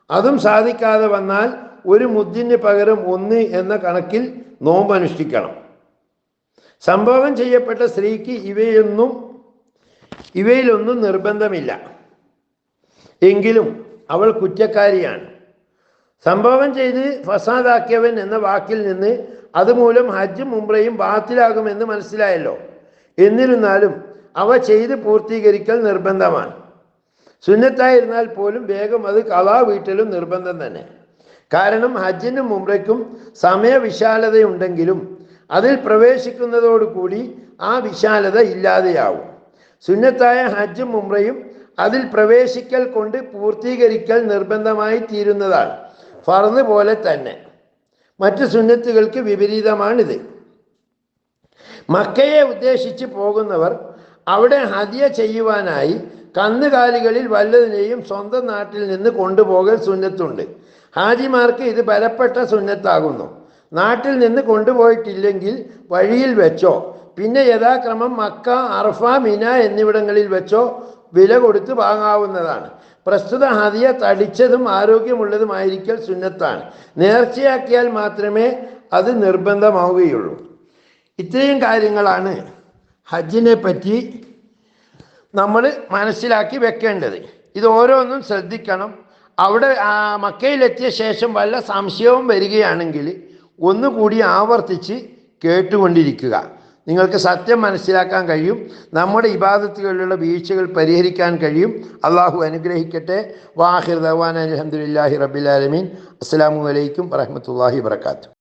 അതും സാധിക്കാതെ വന്നാൽ ഒരു മുദ്ദിന് പകരം 1 എന്ന കണക്കിൽ നോമ്പ് അനുഷ്ഠിക്കണം. സംഭവം ചെയ്യപ്പെട്ട സ്ത്രീക്ക് ഇവയിലൊന്നും നിർബന്ധമില്ല. എങ്കിലും അവൾ കുറ്റക്കാരിയാണ്. സംഭവം ചെയ്ത് ഫസാദാക്കിയവൻ എന്ന വാക്കിൽ നിന്ന് അതുമൂലം ഹജ്ജും ഉംറയും ബാത്തിലാകുമെന്ന് മനസ്സിലായല്ലോ. എന്നിരുന്നാലും അവ ചെയ്ത് പൂർത്തീകരിക്കൽ നിർബന്ധമാണ്. സുന്നത്തായിരുന്നാൽ പോലും വേഗം അത് ഖളാ വീട്ടലും നിർബന്ധം തന്നെ. കാരണം ഹജ്ജിനും ഉംറയ്ക്കും സമയവിശാലതയുണ്ടെങ്കിലും അതിൽ പ്രവേശിക്കുന്നതോടുകൂടി ആ വിശാലത ഇല്ലാതെയാവും. സുന്നത്തായ ഹജ്ജും ഉംറയും അതിൽ പ്രവേശിക്കൽ കൊണ്ട് പൂർത്തീകരിക്കൽ നിർബന്ധമായി തീരുന്നതാണ്. ഫർദ് പോലെ തന്നെ. മറ്റ് സുന്നത്തുകൾക്ക് വിപരീതമാണിത്. മക്കയെ ഉദ്ദേശിച്ച് പോകുന്നവർ അവിടെ ഹദിയ ചെയ്യുവാനായി കന്നുകാലികളിൽ വല്ലതിനെയും സ്വന്തം നാട്ടിൽ നിന്ന് കൊണ്ടുപോകൽ സുന്നത്തുണ്ട്. ഹാജിമാർക്ക് ഇത് ബലപ്പെട്ട സുന്നത്താകുന്നു. നാട്ടിൽ നിന്ന് കൊണ്ടുപോയിട്ടില്ലെങ്കിൽ വഴിയിൽ വെച്ചോ പിന്നെ യഥാക്രമം മക്ക, അറഫ, മിന എന്നിവിടങ്ങളിൽ വെച്ചോ വില കൊടുത്ത് വാങ്ങാവുന്നതാണ്. പ്രസ്തുത ഹദിയ തടിച്ചതും ആരോഗ്യമുള്ളതുമായിരിക്കൽ സുന്നത്താണ്. നേർച്ചയാക്കിയാൽ മാത്രമേ അത് നിർബന്ധമാവുകയുള്ളൂ. ഇത്രയും കാര്യങ്ങളാണ് ഹജ്ജിനെ പറ്റി നമ്മൾ മനസ്സിലാക്കി വെക്കേണ്ടത്. ഇത് ഓരോന്നും ശ്രദ്ധിക്കണം. അവിടെ മക്കയിലെത്തിയ ശേഷം വല്ല സംശയവും വരികയാണെങ്കിൽ ഒന്നുകൂടി ആവർത്തിച്ച് കേട്ടുകൊണ്ടിരിക്കുക. നിങ്ങൾക്ക് സത്യം മനസ്സിലാക്കാൻ കഴിയും. നമ്മുടെ ഇബാദത്തുകളിലുള്ള വീഴ്ചകൾ പരിഹരിക്കാൻ കഴിയും. അള്ളാഹു അനുഗ്രഹിക്കട്ടെ. വാഹിർ ദഅ്വാനാ അൽഹംദുലില്ലാഹി റബ്ബിൽ ആലമീൻ. അസ്സലാമു അലൈക്കും വറഹ്മത്തുള്ളാഹി വബറകാതുഹു.